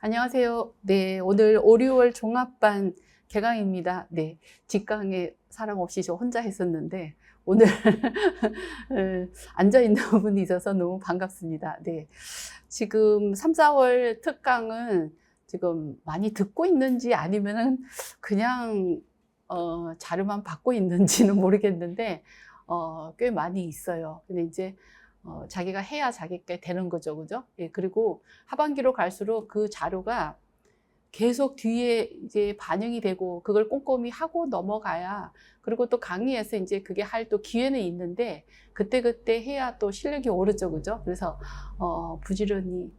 안녕하세요. 네, 오늘 5, 6월 종합반 개강입니다. 네, 직강에 사람 없이 저 혼자 했었는데 오늘 앉아 있는 분이 있어서 너무 반갑습니다. 네, 지금 3, 4월 특강은 지금 많이 듣고 있는지 아니면은 그냥 자료만 받고 있는지는 모르겠는데 꽤 많이 있어요. 근데 이제 자기가 해야 자기께 되는 거죠, 그죠? 예, 그리고 하반기로 갈수록 그 자료가 계속 뒤에 이제 반영이 되고 그걸 꼼꼼히 하고 넘어가야, 그리고 또 강의에서 이제 그게 할 또 기회는 있는데 그때그때 해야 또 실력이 오르죠, 그죠? 그래서 부지런히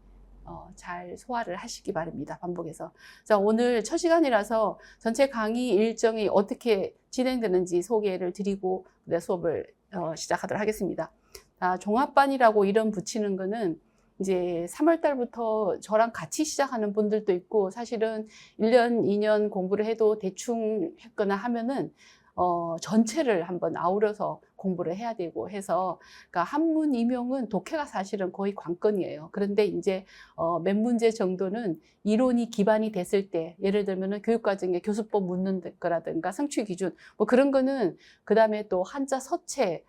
잘 소화를 하시기 바랍니다. 반복해서. 자, 오늘 첫 시간이라서 전체 강의 일정이 어떻게 진행되는지 소개를 드리고 수업을 시작하도록 하겠습니다. 종합반이라고 이름 붙이는 거는 이제 3월 달부터 저랑 같이 시작하는 분들도 있고, 사실은 1년, 2년 공부를 해도 대충 했거나 하면은 전체를 한번 아우러서 공부를 해야 되고 해서, 그러니까 한문 임용은 독해가 사실은 거의 관건이에요. 그런데 이제 몇 문제 정도는 이론이 기반이 됐을 때, 예를 들면은 교육과정에 교수법 묻는 거라든가 성취 기준 뭐 그런 거는, 그 다음에 또 한자 서체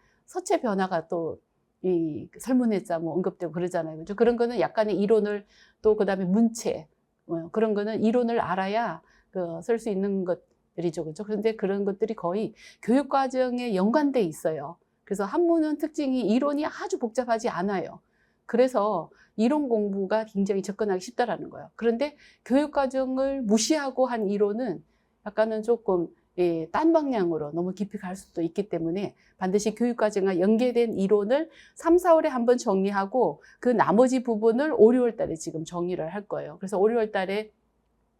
변화가 또 이 설문회자 뭐 언급되고 그러잖아요. 그죠? 그런 거는 약간의 이론을, 또 그다음에 문체 그런 거는 이론을 알아야 쓸 수 있는 것들이죠. 그죠? 그런데 그런 것들이 거의 교육 과정에 연관돼 있어요. 그래서 한문은 특징이 이론이 아주 복잡하지 않아요. 그래서 이론 공부가 굉장히 접근하기 쉽다라는 거예요. 그런데 교육 과정을 무시하고 한 이론은 약간은 조금 딴 방향으로 너무 깊이 갈 수도 있기 때문에 반드시 교육과정과 연계된 이론을 3, 4월에 한번 정리하고 그 나머지 부분을 5, 6월 달에 지금 정리를 할 거예요. 그래서 5, 6월 달에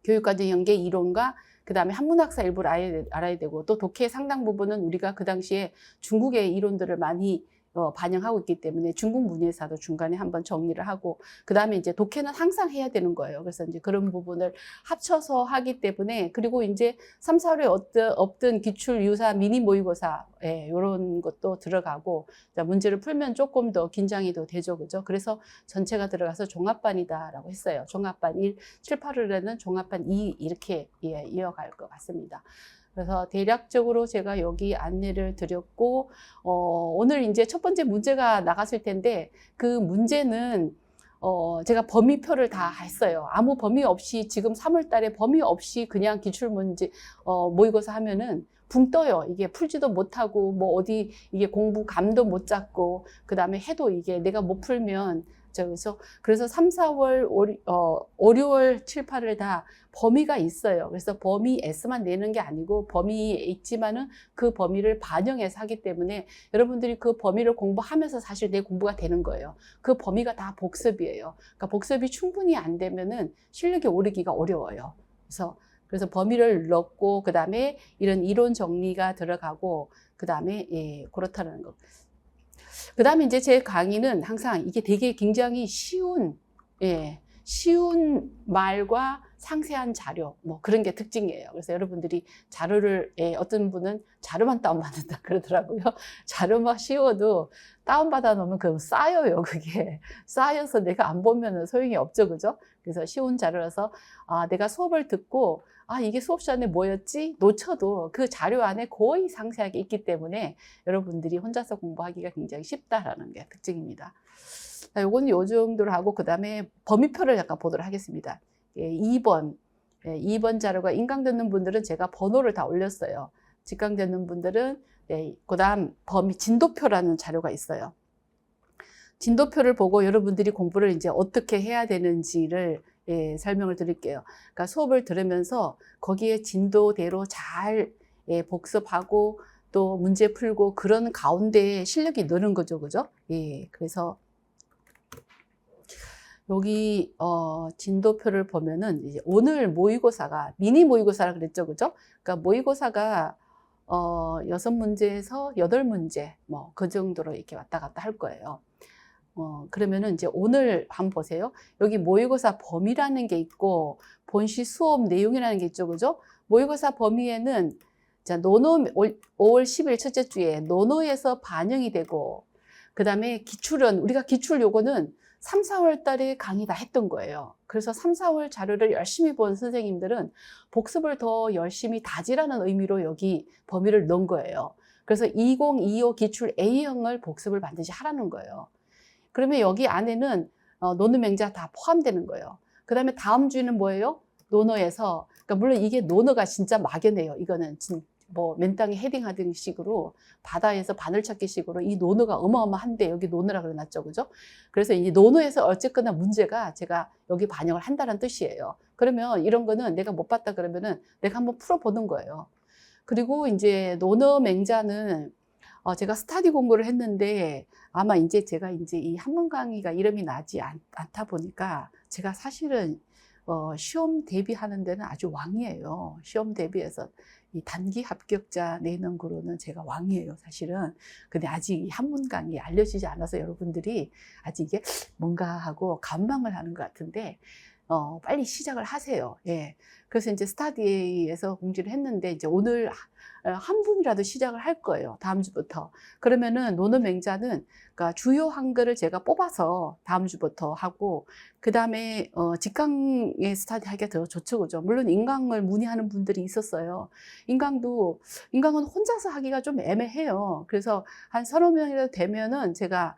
교육과정 연계 이론과 그 다음에 한문학사 일부를 알아야 되고, 또 독해 상당 부분은 우리가 그 당시에 중국의 이론들을 많이 반영하고 있기 때문에 중국 문예사도 중간에 한번 정리를 하고, 그 다음에 이제 독해는 항상 해야 되는 거예요. 그래서 이제 그런 부분을 합쳐서 하기 때문에, 그리고 이제 3, 4월에 없던 기출, 유사, 미니 모의고사, 이런 것도 들어가고, 문제를 풀면 조금 더 긴장이 더 되죠. 그죠? 그래서 전체가 들어가서 종합반이다라고 했어요. 종합반 1, 7, 8월에는 종합반 2 이렇게 이어갈 것 같습니다. 그래서 대략적으로 제가 여기 안내를 드렸고, 오늘 이제 첫 번째 문제가 나갔을 텐데, 그 문제는 제가 범위표를 다 했어요. 아무 범위 없이, 지금 3월 달에 범위 없이 그냥 기출문제 모의고사 하면은 붕 떠요. 이게 풀지도 못하고, 뭐 어디 이게 공부 감도 못 잡고, 그 다음에 해도 이게 내가 못 풀면, 그래서 3, 4월, 5, 6월, 7, 8을 다 범위가 있어요. 그래서 범위 S만 내는 게 아니고 범위에 있지만은 그 범위를 반영해서 하기 때문에 여러분들이 그 범위를 공부하면서 사실 내 공부가 되는 거예요. 그 범위가 다 복습이에요. 그러니까 복습이 충분히 안 되면은 실력이 오르기가 어려워요. 그래서 범위를 넣고, 그 다음에 이런 이론 정리가 들어가고, 그 다음에 그렇다는 거. 그 다음에 이제 제 강의는 항상 이게 되게 굉장히 쉬운 말과 상세한 자료, 뭐 그런 게 특징이에요. 그래서 여러분들이 자료를, 어떤 분은 자료만 다운받는다 그러더라고요. 자료만 쉬워도 다운받아 놓으면 그거 쌓여요. 그게 쌓여서 내가 안 보면 소용이 없죠. 그죠? 그래서 쉬운 자료라서, 내가 수업을 듣고, 이게 수업 시간에 뭐였지? 놓쳐도 그 자료 안에 거의 상세하게 있기 때문에 여러분들이 혼자서 공부하기가 굉장히 쉽다라는 게 특징입니다. 요거는 요 정도로 하고, 그 다음에 범위표를 잠깐 보도록 하겠습니다. 2번. 2번 자료가 인강 듣는 분들은 제가 번호를 다 올렸어요. 직강 듣는 분들은, 그 다음 진도표라는 자료가 있어요. 진도표를 보고 여러분들이 공부를 이제 어떻게 해야 되는지를 설명을 드릴게요. 그러니까 수업을 들으면서 거기에 진도대로 잘 복습하고 또 문제 풀고, 그런 가운데 실력이 느는 거죠. 그죠? 그래서 여기 진도표를 보면은 이제 오늘 모의고사가 미니 모의고사라 그랬죠. 그죠? 그러니까 모의고사가 6문제에서 8문제 뭐 그 정도로 이렇게 왔다 갔다 할 거예요. 그러면은 이제 오늘 한번 보세요. 여기 모의고사 범위라는 게 있고 본시 수업 내용이라는 게 있죠. 그죠? 모의고사 범위에는 자, 노노 5월 10일 첫째 주에 노노에서 반영이 되고, 그 다음에 기출은, 우리가 기출 요거는 3, 4월 달에 강의 다 했던 거예요. 그래서 3, 4월 자료를 열심히 본 선생님들은 복습을 더 열심히 다지라는 의미로 여기 범위를 넣은 거예요. 그래서 2025 기출 A형을 복습을 반드시 하라는 거예요. 그러면 여기 안에는 노노 맹자 다 포함되는 거예요. 그 다음에 다음 주에는 뭐예요? 노노에서, 그러니까 물론 이게 노노가 진짜 막연해요. 이거는 뭐 맨땅에 헤딩하던 식으로 바다에서 바늘찾기 식으로 이 노노가 어마어마한데 여기 노노라 그래놨죠, 그죠? 그래서 이 노노에서 어쨌거나 문제가 제가 여기 반영을 한다는 뜻이에요. 그러면 이런 거는 내가 못 봤다 그러면은 내가 한번 풀어보는 거예요. 그리고 이제 노노 맹자는 제가 스터디 공부를 했는데 아마 이제 제가 이제 이 한문 강의가 이름이 나지 않다 보니까 제가 사실은 시험 대비하는 데는 아주 왕이에요. 시험 대비해서 이 단기 합격자 내는 거로는 제가 왕이에요, 사실은. 근데 아직 이 한문 강의 알려지지 않아서 여러분들이 아직 이게 뭔가 하고 관망을 하는 것 같은데 빨리 시작을 하세요. 예. 그래서 이제 스터디에서 공지를 했는데 이제 오늘 한 분이라도 시작을 할 거예요. 다음 주부터. 그러면은 노노 맹자는 그러니까 주요 한글을 제가 뽑아서 다음 주부터 하고 그다음에 직강의 스터디 하기가 더 좋죠. 그죠? 물론 인강을 문의하는 분들이 있었어요. 인강은 혼자서 하기가 좀 애매해요. 그래서 한 서너 명이라도 되면은 제가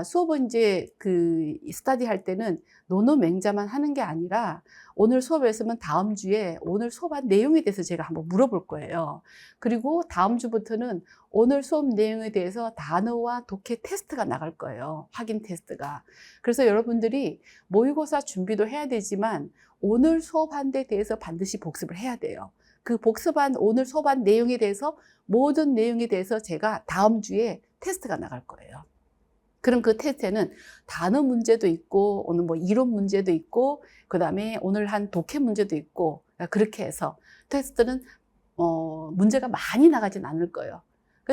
수업은 이제 그 스터디 할 때는 노노 맹자만 하는 게 아니라 오늘 수업에서는 다음 주에 오늘 수업한 내용에 대해서 제가 한번 물어볼 거예요. 그리고 다음 주부터는 오늘 수업 내용에 대해서 단어와 독해 테스트가 나갈 거예요. 확인 테스트가. 그래서 여러분들이 모의고사 준비도 해야 되지만 오늘 수업한 데 대해서 반드시 복습을 해야 돼요. 그 오늘 수업한 내용에 대해서 모든 내용에 대해서 제가 다음 주에 테스트가 나갈 거예요. 그럼 그 테스트에는 단어 문제도 있고 오늘 뭐 이론 문제도 있고 그다음에 오늘 한 독해 문제도 있고 그렇게 해서 테스트는 문제가 많이 나가진 않을 거예요.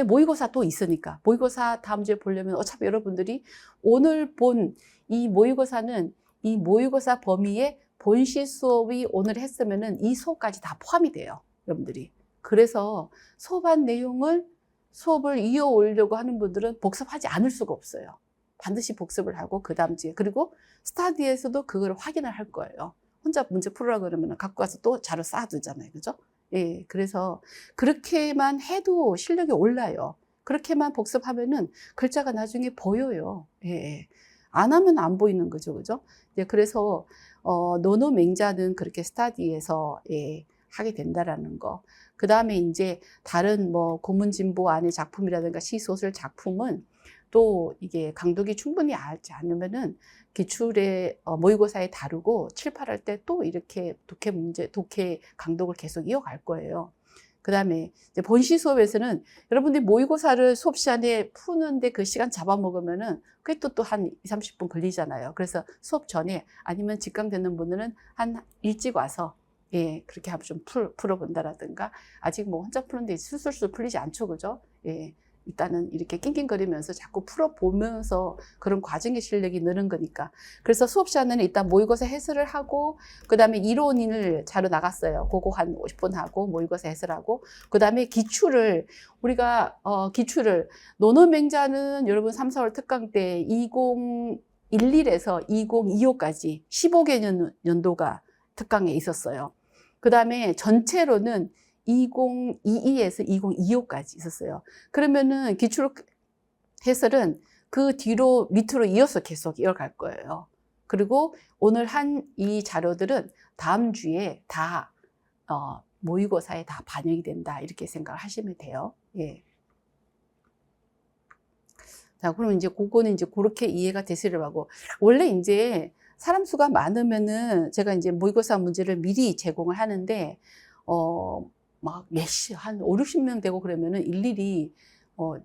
모의고사 또 있으니까 모의고사 다음 주에 보려면 어차피 여러분들이 오늘 본 이 모의고사는 이 모의고사 범위에 본시 수업이 오늘 했으면은 이 수업까지 다 포함이 돼요, 여러분들이. 그래서 수업한 내용을 수업을 이어오려고 하는 분들은 복습하지 않을 수가 없어요. 반드시 복습을 하고 그 다음 주에 그리고 스터디에서도 그걸 확인을 할 거예요. 혼자 문제 풀으라고 그러면 갖고 와서 또 자료 쌓아두잖아요. 그죠? 예, 그래서 그렇게만 해도 실력이 올라요. 그렇게만 복습하면은 글자가 나중에 보여요. 예, 안 하면 안 보이는 거죠. 그죠? 예, 그래서 노노 맹자는 그렇게 스터디에서 하게 된다라는 거. 그 다음에 이제 다른 뭐 고문진보 안의 작품이라든가 시소설 작품은 또 이게 강독이 충분히 알지 않으면은 기출에 모의고사에 다루고 7, 8할 때 또 이렇게 독해 강독을 계속 이어갈 거예요. 그 다음에 이제 본시 수업에서는 여러분들이 모의고사를 수업 시간에 푸는데 그 시간 잡아먹으면은 그게 또 한 20, 30분 걸리잖아요. 그래서 수업 전에 아니면 직강 되는 분들은 한 일찍 와서 예, 그렇게 한번 좀 풀어본다라든가 아직 뭐 혼자 푸는데 술술술 풀리지 않죠, 그죠? 예, 일단은 이렇게 낑낑거리면서 자꾸 풀어보면서 그런 과정의 실력이 느는 거니까. 그래서 수업 시간에는 일단 모의고사 해설을 하고 그 다음에 이론을 자료 나갔어요. 그거 한 50분 하고 모의고사 해설하고 그 다음에 기출을 우리가 기출을 노노맹자는 여러분 3, 4월 특강 때 2011에서 2025까지 15개 연도가 특강에 있었어요. 그 다음에 전체로는 2022에서 2025까지 있었어요. 그러면은 기출 해설은 그 뒤로 밑으로 이어서 계속 이어갈 거예요. 그리고 오늘 한 이 자료들은 다음 주에 다 모의고사에 다 반영이 된다 이렇게 생각을 하시면 돼요. 예. 자, 그러면 이제 그거는 이제 그렇게 이해가 되시려고 하고 원래 이제 사람 수가 많으면은 제가 이제 모의고사 문제를 미리 제공을 하는데 막 한 5, 60명 되고 그러면은 일일이 뭐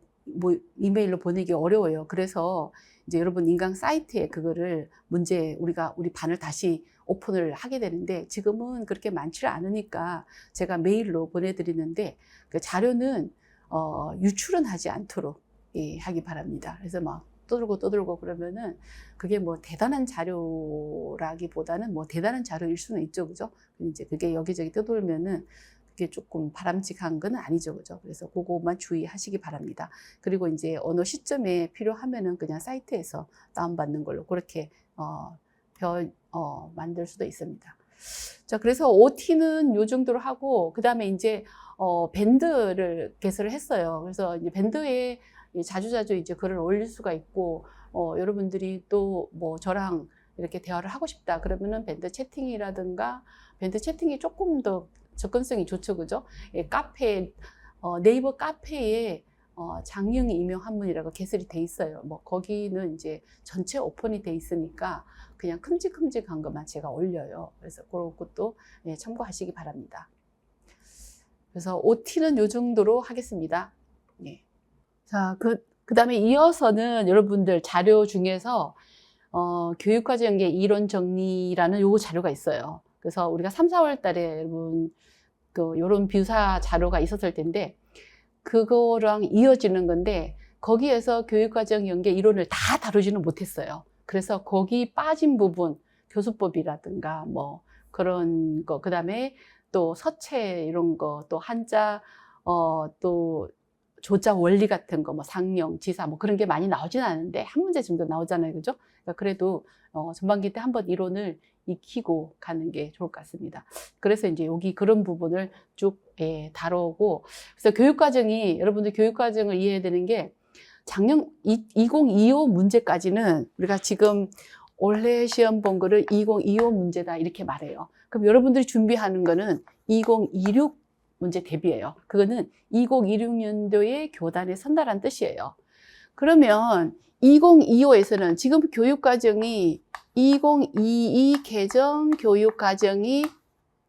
이메일로 보내기 어려워요. 그래서 이제 여러분 인강 사이트에 그거를 우리 반을 다시 오픈을 하게 되는데 지금은 그렇게 많지를 않으니까 제가 메일로 보내드리는데 그 자료는 유출은 하지 않도록 하기 바랍니다. 그래서 막 떠들고 그러면은 그게 뭐 대단한 자료라기보다는 뭐 대단한 자료일 수는 있죠, 그죠? 이제 그게 여기저기 떠돌면은 그게 조금 바람직한 건 아니죠. 그죠? 그래서 그것만 주의하시기 바랍니다. 그리고 이제 어느 시점에 필요하면은 그냥 사이트에서 다운받는 걸로 그렇게, 만들 수도 있습니다. 자, 그래서 OT는 요 정도로 하고, 그 다음에 이제, 밴드를 개설을 했어요. 그래서 이제 밴드에 자주자주 이제 글을 올릴 수가 있고, 여러분들이 또 뭐 저랑 이렇게 대화를 하고 싶다. 그러면은 밴드 채팅이라든가, 밴드 채팅이 조금 더 접근성이 좋죠. 그죠? 예, 카페, 네이버 카페에 장영희 이명 한문이라고 개설이 돼 있어요. 뭐 거기는 이제 전체 오픈이 돼 있으니까 그냥 큼직큼직한 것만 제가 올려요. 그래서 그런 것도 예, 참고하시기 바랍니다. 그래서 OT는 요 정도로 하겠습니다. 예. 자, 그다음에 이어서는 여러분들 자료 중에서 교육과정의 이론 정리라는 요 자료가 있어요. 그래서 우리가 3, 4월 달에 여러분 요런 뷰사 자료가 있었을 텐데 그거랑 이어지는 건데 거기에서 교육과정 연계 이론을 다 다루지는 못했어요. 그래서 거기 빠진 부분, 교수법이라든가 뭐 그런 거, 그 다음에 또 서체 이런 거, 또 한자, 또 조자 원리 같은 거, 뭐 상령, 지사, 뭐 그런 게 많이 나오진 않은데 한 문제 정도 나오잖아요. 그죠? 그러니까 그래도 전반기 때 한번 이론을 익히고 가는 게 좋을 것 같습니다. 그래서 이제 여기 그런 부분을 쭉 다루고, 그래서 교육과정이, 여러분들 교육과정을 이해해야 되는 게 작년 2025 문제까지는 우리가 지금 올해 시험 본 거를 2025 문제다 이렇게 말해요. 그럼 여러분들이 준비하는 거는 2026 문제 대비예요. 그거는 2026년도에 교단에 선다라는 뜻이에요. 그러면 2025에서는 지금 교육과정이 2022 개정 교육과정이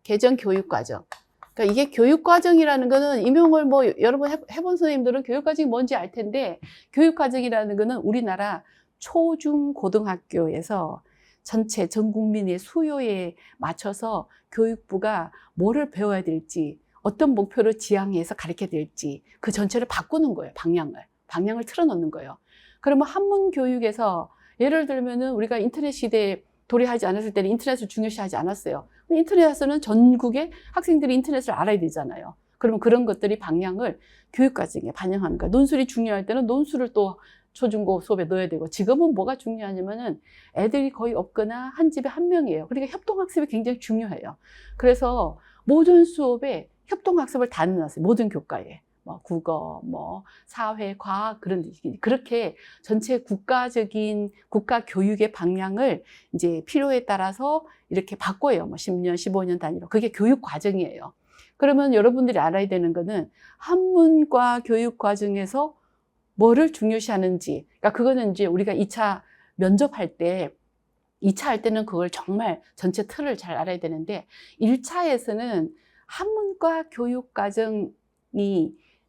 개정 교육과정. 그러니까 이게 교육과정이라는 거는 임용을 뭐 여러분 해본 선생님들은 교육과정이 뭔지 알 텐데, 교육과정이라는 거는 우리나라 초중고등학교에서 전체 전 국민의 수요에 맞춰서 교육부가 뭐를 배워야 될지, 어떤 목표를 지향해서 가르쳐야 될지 그 전체를 바꾸는 거예요. 방향을 틀어놓는 거예요. 그러면 한문 교육에서 예를 들면은 우리가 인터넷 시대에 도래하지 않았을 때는 인터넷을 중요시하지 않았어요. 인터넷에서는 전국의 학생들이 인터넷을 알아야 되잖아요. 그러면 그런 것들이 방향을 교육과정에 반영하는 거예요. 논술이 중요할 때는 논술을 또 초중고 수업에 넣어야 되고, 지금은 뭐가 중요하냐면은 애들이 거의 없거나 한 집에 한 명이에요. 그러니까 협동학습이 굉장히 중요해요. 그래서 모든 수업에 협동학습을 다 넣어놨어요. 모든 교과에. 뭐 국어, 뭐 사회, 과학, 그렇게 전체 국가적인 국가 교육의 방향을 이제 필요에 따라서 이렇게 바꿔요. 뭐 10년, 15년 단위로. 그게 교육 과정이에요. 그러면 여러분들이 알아야 되는 거는 한문과 교육 과정에서 뭐를 중요시하는지. 그러니까 그거는 이제 우리가 2차 면접할 때 2차 할 때는 그걸 정말 전체 틀을 잘 알아야 되는데, 1차에서는 한문과 교육 과정이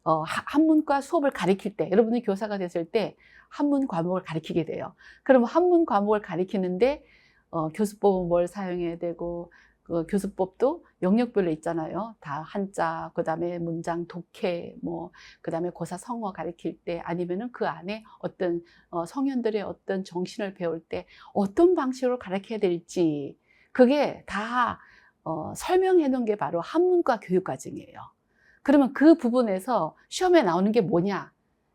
한문과 수업을 가르칠 때, 여러분이 교사가 됐을 때 한문 과목을 가르치게 돼요. 그러면 한문 과목을 가르치는데 교수법은 뭘 사용해야 되고, 그 교수법도 영역별로 있잖아요. 다 한자, 그 다음에 문장, 독해, 뭐, 그 다음에 고사 성어 가르칠 때, 아니면은 그 안에 어떤 성현들의 어떤 정신을 배울 때 어떤 방식으로 가르쳐야 될지, 그게 다 설명해 놓은 게 바로 한문과 교육과정이에요. 그러면 그 부분에서 시험에 나오는 게 뭐냐?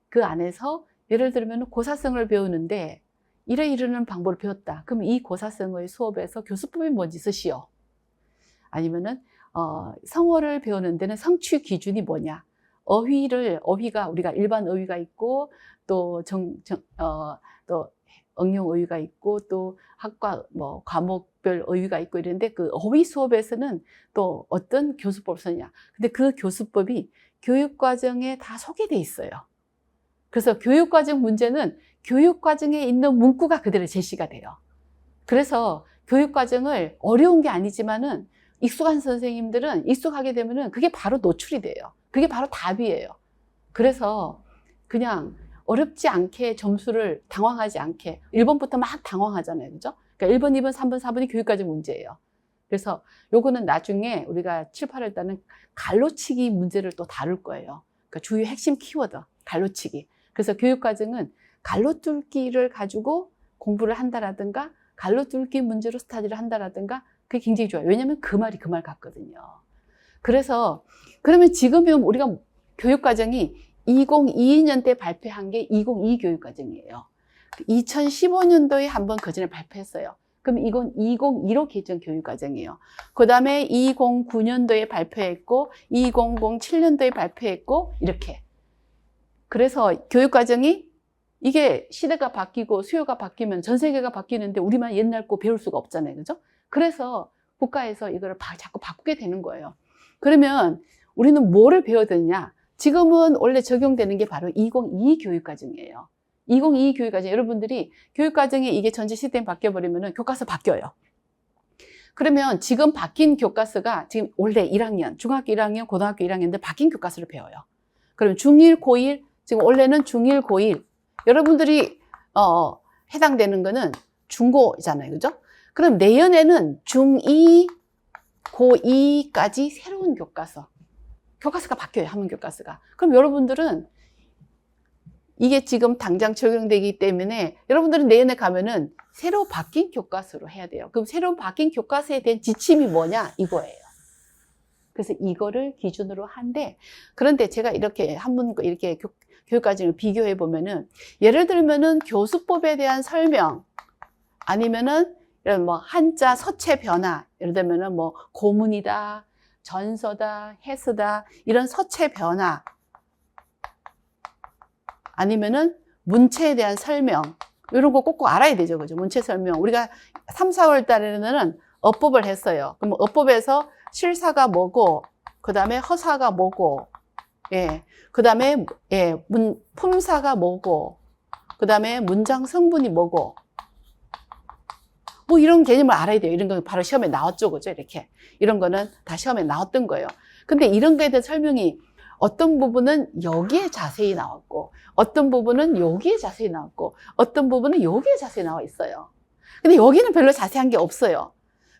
그 안에서 예를 들면 고사성을 배우는데 이러이러는 방법을 배웠다. 그럼 이 고사성의 수업에서 교수법이 뭔지 쓰시오. 아니면은 성어를 배우는 데는 성취 기준이 뭐냐? 어휘가 우리가 일반 어휘가 있고 또 또 응용 어휘가 있고 또 학과 뭐 과목별 어휘가 있고 이런데, 그 어휘 수업에서는 또 어떤 교수법을 쓰냐? 근데 그 교수법이 교육과정에 다 소개돼 있어요. 그래서 교육과정 문제는 교육과정에 있는 문구가 그대로 제시가 돼요. 그래서 교육과정을 어려운 게 아니지만은 익숙한 선생님들은 익숙하게 되면은 그게 바로 노출이 돼요. 그게 바로 답이에요. 그래서 그냥 어렵지 않게 점수를 당황하지 않게, 1번부터 막 당황하잖아요. 그죠? 그러니까 1번, 2번, 3번, 4번이 교육과정 문제예요. 그래서 요거는 나중에 우리가 7, 8월 달은 갈로치기 문제를 또 다룰 거예요. 그러니까 주요 핵심 키워드, 갈로치기. 그래서 교육과정은 갈로뚫기를 가지고 공부를 한다라든가, 갈로뚫기 문제로 스터디를 한다라든가, 그게 굉장히 좋아요. 왜냐면 그 말이 그 말 같거든요. 그래서 그러면 지금은 우리가 교육과정이 2022년 때 발표한 게 2022 교육과정이에요. 2015년도에 한번 그 전에 발표했어요. 그럼 이건 2015 기존 교육과정이에요. 그 다음에 2009년도에 발표했고 2007년도에 발표했고 이렇게. 그래서 교육과정이 이게 시대가 바뀌고 수요가 바뀌면 전 세계가 바뀌는데 우리만 옛날 거 배울 수가 없잖아요. 그죠? 그래서 국가에서 이거를 자꾸 바꾸게 되는 거예요. 그러면 우리는 뭐를 배워야 되느냐? 지금은 원래 적용되는 게 바로 2022 교육과정이에요. 2022 교육과정. 여러분들이 교육과정이 이게 전체 시스템이 바뀌어버리면 교과서 바뀌어요. 그러면 지금 바뀐 교과서가 지금 원래 1학년, 중학교 1학년, 고등학교 1학년들 바뀐 교과서를 배워요. 그러면 중1, 고1, 지금 원래는 중1, 고1. 여러분들이 해당되는 거는 중고잖아요. 그죠? 그럼 내년에는 중2, 고2까지 새로운 교과서가 바뀌어요. 한문 교과서가. 그럼 여러분들은 이게 지금 당장 적용되기 때문에 여러분들은 내년에 가면은 새로 바뀐 교과서로 해야 돼요. 그럼 새로 바뀐 교과서에 대한 지침이 뭐냐? 이거예요. 그래서 이거를 기준으로 한데, 그런데 제가 이렇게 한문 이렇게 교육과정을 비교해 보면은, 예를 들면은 교수법에 대한 설명, 아니면은 이런 뭐 한자 서체 변화, 예를 들면은 뭐 고문이다, 전서다, 해서다, 이런 서체 변화, 아니면은 문체에 대한 설명, 이런 거 꼭꼭 알아야 되죠. 그죠? 문체 설명. 우리가 3, 4월 달에는 어법을 했어요. 그럼 어법에서 실사가 뭐고, 그 다음에 허사가 뭐고, 예. 그 다음에, 예, 품사가 뭐고, 그 다음에 문장 성분이 뭐고, 뭐 이런 개념을 알아야 돼요. 이런 거 바로 시험에 나왔죠. 그죠? 이렇게. 이런 거는 다 시험에 나왔던 거예요. 근데 이런 거에 대한 설명이 어떤 부분은 여기에 자세히 나왔고, 어떤 부분은 여기에 자세히 나왔고, 어떤 부분은 여기에 자세히 나와 있어요. 근데 여기는 별로 자세한 게 없어요.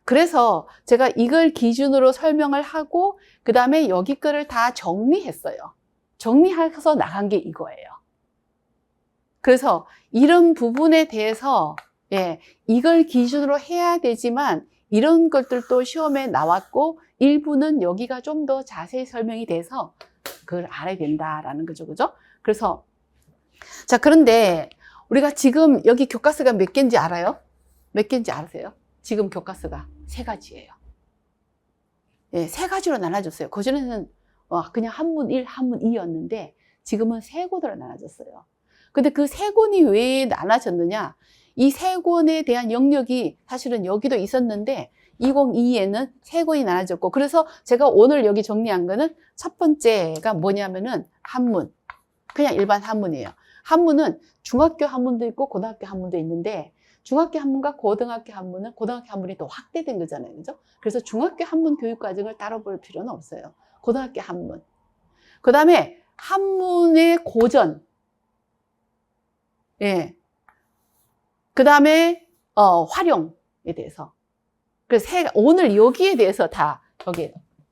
그래서 제가 이걸 기준으로 설명을 하고, 그 다음에 여기 거를 다 정리했어요. 정리해서 나간 게 이거예요. 그래서 이런 부분에 대해서, 예, 이걸 기준으로 해야 되지만, 이런 것들도 시험에 나왔고, 일부는 여기가 좀 더 자세히 설명이 돼서, 그걸 알아야 된다라는 거죠. 그죠? 그래서, 자, 그런데 우리가 지금 여기 교과서가 몇 개인지 알아요? 몇 개인지 아세요? 지금 교과서가 3가지예요. 예, 3가지로 나눠졌어요. 그전에는 그냥 한문 1, 한문 2였는데 지금은 3권으로 나눠졌어요. 근데 그 3권이 왜 나눠졌느냐? 이 3권에 대한 영역이 사실은 여기도 있었는데 2022에는 3권이 나눠졌고, 그래서 제가 오늘 여기 정리한 거는 첫 번째가 뭐냐면은 한문. 그냥 일반 한문이에요. 한문은 중학교 한문도 있고 고등학교 한문도 있는데, 중학교 한문과 고등학교 한문은 고등학교 한문이 또 확대된 거잖아요. 그죠? 그래서 중학교 한문 교육과정을 따로 볼 필요는 없어요. 고등학교 한문. 그 다음에 한문의 고전. 예. 그 다음에, 활용에 대해서. 그래서 오늘 여기에 대해서 다,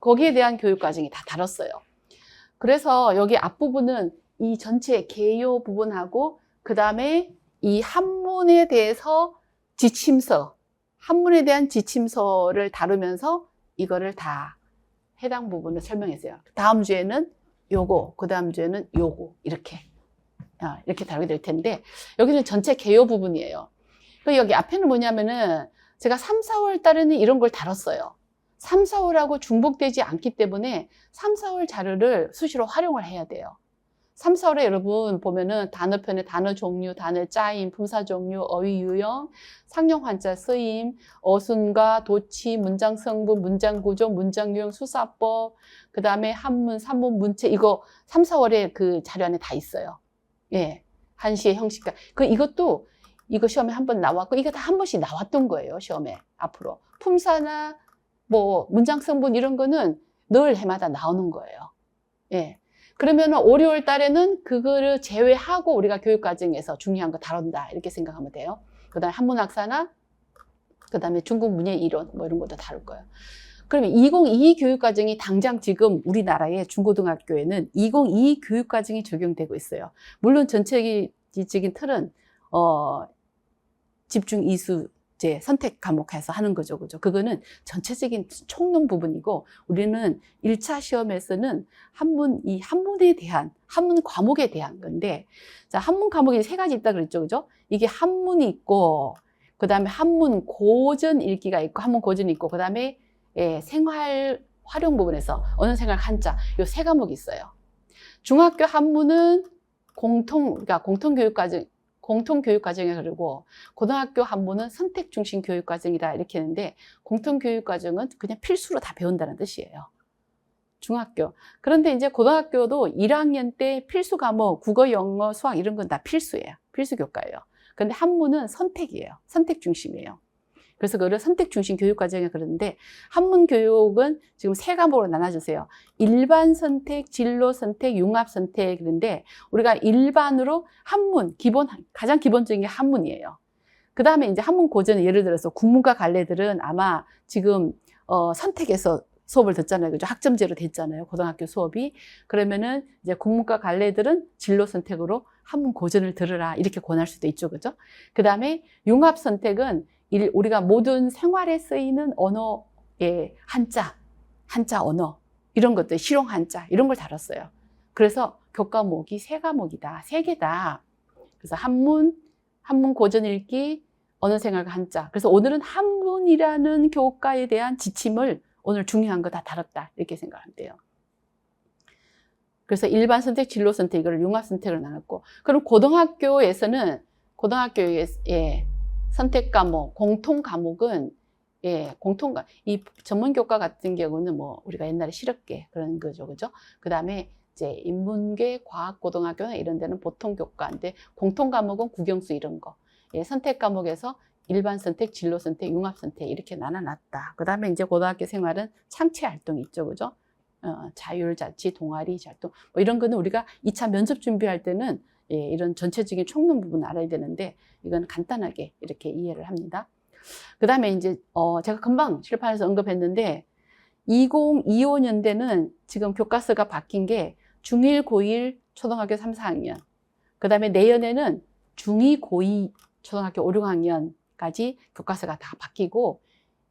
거기에 대한 교육과정이 다 다뤘어요. 그래서 여기 앞부분은 이 전체 개요 부분하고, 그 다음에 이 한문에 대해서 지침서, 한문에 대한 지침서를 다루면서 이거를 다 해당 부분을 설명했어요. 다음 주에는 요거, 그 다음 주에는 요거, 이렇게 다루게 될 텐데, 여기는 전체 개요 부분이에요. 여기 앞에는 뭐냐면은, 제가 3, 4월 달에는 이런 걸 다뤘어요. 3, 4월하고 중복되지 않기 때문에 3, 4월 자료를 수시로 활용을 해야 돼요. 3, 4월에 여러분 보면은 단어편에 단어 종류, 단어 짜임, 품사 종류, 어휘 유형, 상용 한자 쓰임, 어순과 도치, 문장 성분, 문장 구조, 문장 유형, 수사법, 그 다음에 한문, 산문, 문체, 이거 3, 4월에 그 자료 안에 다 있어요. 예. 한시의 형식과. 이거 시험에 한 번 나왔고, 이거 다 한 번씩 나왔던 거예요, 시험에, 앞으로. 품사나, 뭐, 문장 성분 이런 거는 늘 해마다 나오는 거예요. 예. 그러면은 5, 6월 달에는 그거를 제외하고 우리가 교육과정에서 중요한 거 다룬다. 이렇게 생각하면 돼요. 그 다음에 한문학사나, 그 다음에 중국 문예 이론, 뭐 이런 것도 다룰 거예요. 그러면 2022 교육과정이 당장 지금 우리나라의 중고등학교에는 2022 교육과정이 적용되고 있어요. 물론 전체적인 틀은, 집중 이수 이제 선택 과목해서 하는 거죠. 그죠? 그거는 전체적인 총론 부분이고, 우리는 1차 시험에서는 이 한문에 대한, 한문 과목에 대한 건데, 자, 한문 과목이 3가지 있다 그랬죠. 그죠? 이게 한문이 있고, 그 다음에 한문 고전 읽기가 있고, 한문 고전이 있고, 그 다음에 생활 활용 부분에서 언어생활 한자, 요 3과목이 있어요. 중학교 한문은 그러니까 공통교육과정에 그러고, 고등학교 한문은 선택 중심 교육과정이다 이렇게 했는데, 공통교육과정은 그냥 필수로 다 배운다는 뜻이에요. 중학교. 그런데 이제 고등학교도 1학년 때 필수 과목, 국어, 영어, 수학 이런 건 다 필수예요. 필수 교과예요. 근데 한문은 선택이에요. 선택 중심이에요. 그래서 그걸 선택 중심 교육과정에 그러는데, 한문 교육은 지금 3과목으로 나눠주세요. 일반 선택, 진로 선택, 융합 선택. 그런데 우리가 일반으로 한문, 가장 기본적인 게 한문이에요. 그 다음에 이제 한문 고전은 예를 들어서 국문과 갈래들은 아마 지금 선택해서 수업을 듣잖아요. 그죠? 학점제로 됐잖아요. 고등학교 수업이. 그러면은 이제 국문과 갈래들은 진로 선택으로 한문 고전을 들으라 이렇게 권할 수도 있죠. 그죠? 그 다음에 융합 선택은 우리가 모든 생활에 쓰이는 언어의 한자 언어, 이런 것들, 실용 한자, 이런 걸 다뤘어요. 그래서 교과목이 3과목이다. 3개다. 그래서 한문 고전 읽기, 언어생활과 한자. 그래서 오늘은 한문이라는 교과에 대한 지침을 오늘 중요한 거 다 다뤘다. 이렇게 생각하면 돼요. 그래서 일반 선택, 진로 선택, 이걸 융합 선택으로 나눴고. 그럼 고등학교에서는, 선택 과목, 공통 과목은, 이 전문 교과 같은 경우는 뭐, 우리가 옛날에 실업계 그런 거죠. 그죠? 그 다음에 이제 인문계, 과학고등학교나 이런 데는 보통 교과인데, 공통 과목은 국영수 이런 거. 선택 과목에서 일반 선택, 진로 선택, 융합 선택 이렇게 나눠놨다. 그 다음에 이제 고등학교 생활은 창체 활동이 있죠. 그죠? 자율자치, 동아리 활동. 뭐 이런 거는 우리가 2차 면접 준비할 때는 이런 전체적인 총론 부분을 알아야 되는데, 이건 간단하게 이렇게 이해를 합니다. 그 다음에 이제, 제가 금방 칠판에서 언급했는데, 2025년대는 지금 교과서가 바뀐 게 중1, 고1, 초등학교 3, 4학년. 그 다음에 내년에는 중2, 고2, 초등학교 5, 6학년까지 교과서가 다 바뀌고,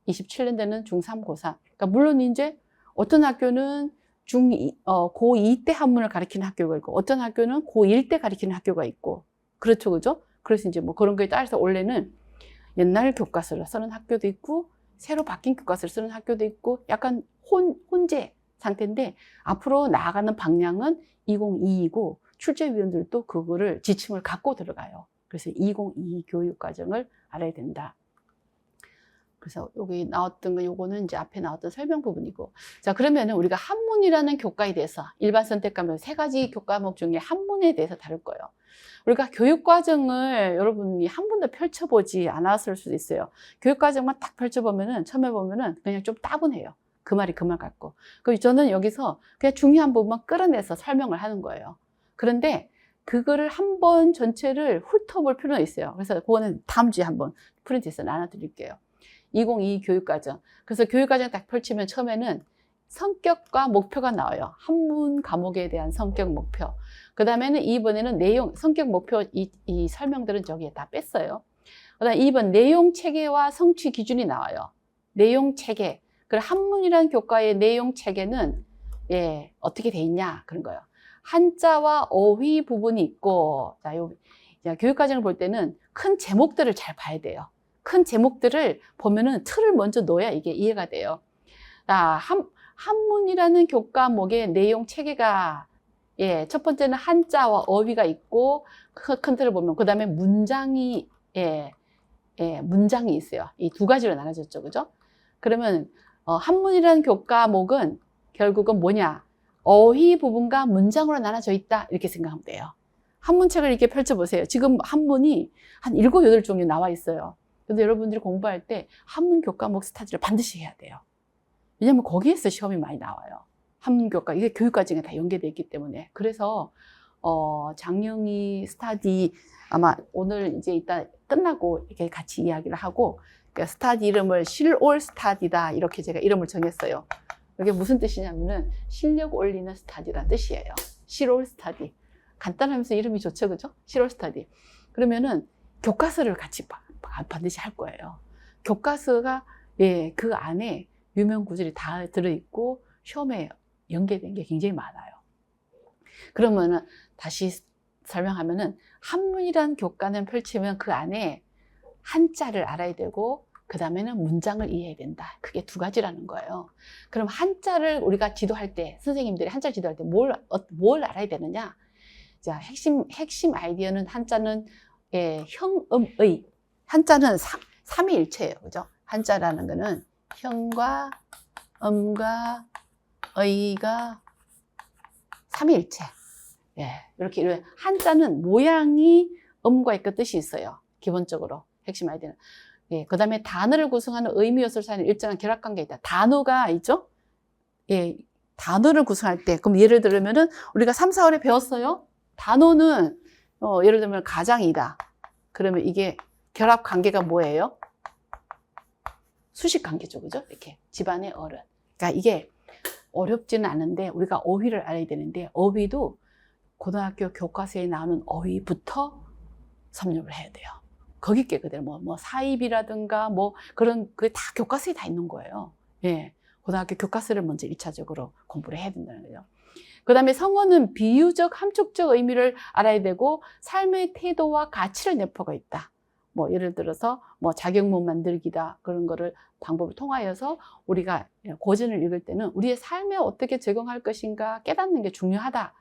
27년대는 중3, 고3. 그러니까 물론 이제 어떤 학교는 고2 때 한문을 가르치는 학교가 있고, 어떤 학교는 고1 때 가르치는 학교가 있고, 그렇죠. 그죠? 그래서 이제 뭐 그런 거에 따라서 원래는 옛날 교과서를 쓰는 학교도 있고, 새로 바뀐 교과서를 쓰는 학교도 있고, 약간 혼재 상태인데, 앞으로 나아가는 방향은 2022이고, 출제위원들도 그거를 지침을 갖고 들어가요. 그래서 2022 교육과정을 알아야 된다. 그래서 여기 나왔던 거, 요거는 이제 앞에 나왔던 설명 부분이고. 자, 그러면은 우리가 한문이라는 교과에 대해서 일반 선택 과목 3가지 교과목 중에 한문에 대해서 다룰 거예요. 우리가 교육과정을 여러분이 한 번도 펼쳐보지 않았을 수도 있어요. 교육과정만 딱 펼쳐보면은, 처음에 보면은 그냥 좀 따분해요. 그 말이 그 말 같고. 그래서 저는 여기서 그냥 중요한 부분만 끌어내서 설명을 하는 거예요. 그런데 그거를 한번 전체를 훑어볼 필요는 있어요. 그래서 그거는 다음 주에 한번 프린트해서 나눠드릴게요. 2022 교육과정. 그래서 교육과정 딱 펼치면 처음에는 성격과 목표가 나와요. 한문 과목에 대한 성격 목표. 그 다음에는 이번에는 내용, 성격 목표 이 설명들은 저기에 다 뺐어요. 그 다음에 2번 내용 체계와 성취 기준이 나와요. 내용 체계. 그리고 한문이라는 교과의 내용 체계는 어떻게 돼 있냐 그런 거예요. 한자와 어휘 부분이 있고, 자, 교육과정을 볼 때는 큰 제목들을 잘 봐야 돼요. 큰 제목들을 보면은 틀을 먼저 넣어야 이게 이해가 돼요. 자, 한문이라는 교과목의 내용 체계가, 첫 번째는 한자와 어휘가 있고, 큰 틀을 보면, 그 다음에 문장이, 문장이 있어요. 이 2가지로 나눠졌죠. 그죠? 그러면, 한문이라는 교과목은 결국은 뭐냐? 어휘 부분과 문장으로 나눠져 있다. 이렇게 생각하면 돼요. 한문책을 이렇게 펼쳐보세요. 지금 한문이 한 7, 8종류 나와 있어요. 근데 여러분들이 공부할 때 한문 교과목 스타디를 반드시 해야 돼요. 왜냐면 거기에서 시험이 많이 나와요. 한문 교과, 이게 교육과정에 다 연계되어 있기 때문에. 그래서, 장영희 스타디, 아마 오늘 이제 이따 끝나고 이렇게 같이 이야기를 하고, 그러니까 스타디 이름을 실올 스타디다. 이렇게 제가 이름을 정했어요. 이게 무슨 뜻이냐면은 실력 올리는 스타디라는 뜻이에요. 실올 스타디. 간단하면서 이름이 좋죠. 그죠? 실올 스타디. 그러면은 교과서를 같이 반드시 할 거예요. 교과서가 예, 그 안에 유명 구절이 다 들어있고 시험에 연계된 게 굉장히 많아요. 그러면은 다시 설명하면은 한문이란 교과는 펼치면 그 안에 한자를 알아야 되고 그 다음에는 문장을 이해해야 된다. 그게 두 가지라는 거예요. 그럼 한자를 우리가 지도할 때 선생님들이 한자를 지도할 때 뭘 알아야 되느냐? 자, 핵심 아이디어는 한자는 예, 형음의 한자는 삼위일체예요. 그죠? 한자라는 거는 형과 음과 의가 삼위일체. 예, 이렇게 한자는 모양이 음과 있고 뜻이 있어요. 기본적으로 핵심 아이디어는. 예, 그 다음에 단어를 구성하는 의미 요소를 사이에 일정한 결합관계가 있다. 단어가 있죠? 예, 단어를 구성할 때, 그럼 예를 들면은 우리가 3, 4월에 배웠어요? 단어는, 예를 들면 가장이다. 그러면 이게 결합관계가 뭐예요? 수식관계죠, 그죠? 이렇게 집안의 어른. 그러니까 이게 어렵지는 않은데 우리가 어휘를 알아야 되는데 어휘도 고등학교 교과서에 나오는 어휘부터 섭렵을 해야 돼요. 거기 게 그대로 뭐 사입이라든가 뭐 그런 그게 다 교과서에 다 있는 거예요. 예. 고등학교 교과서를 먼저 1차적으로 공부를 해야 된다는 거죠. 그 다음에 성어는 비유적, 함축적 의미를 알아야 되고 삶의 태도와 가치를 내포가 있다. 뭐 예를 들어서 뭐 자격문 만들기다 그런 거를 방법을 통하여서 우리가 고전을 읽을 때는 우리의 삶에 어떻게 적용할 것인가 깨닫는 게 중요하다.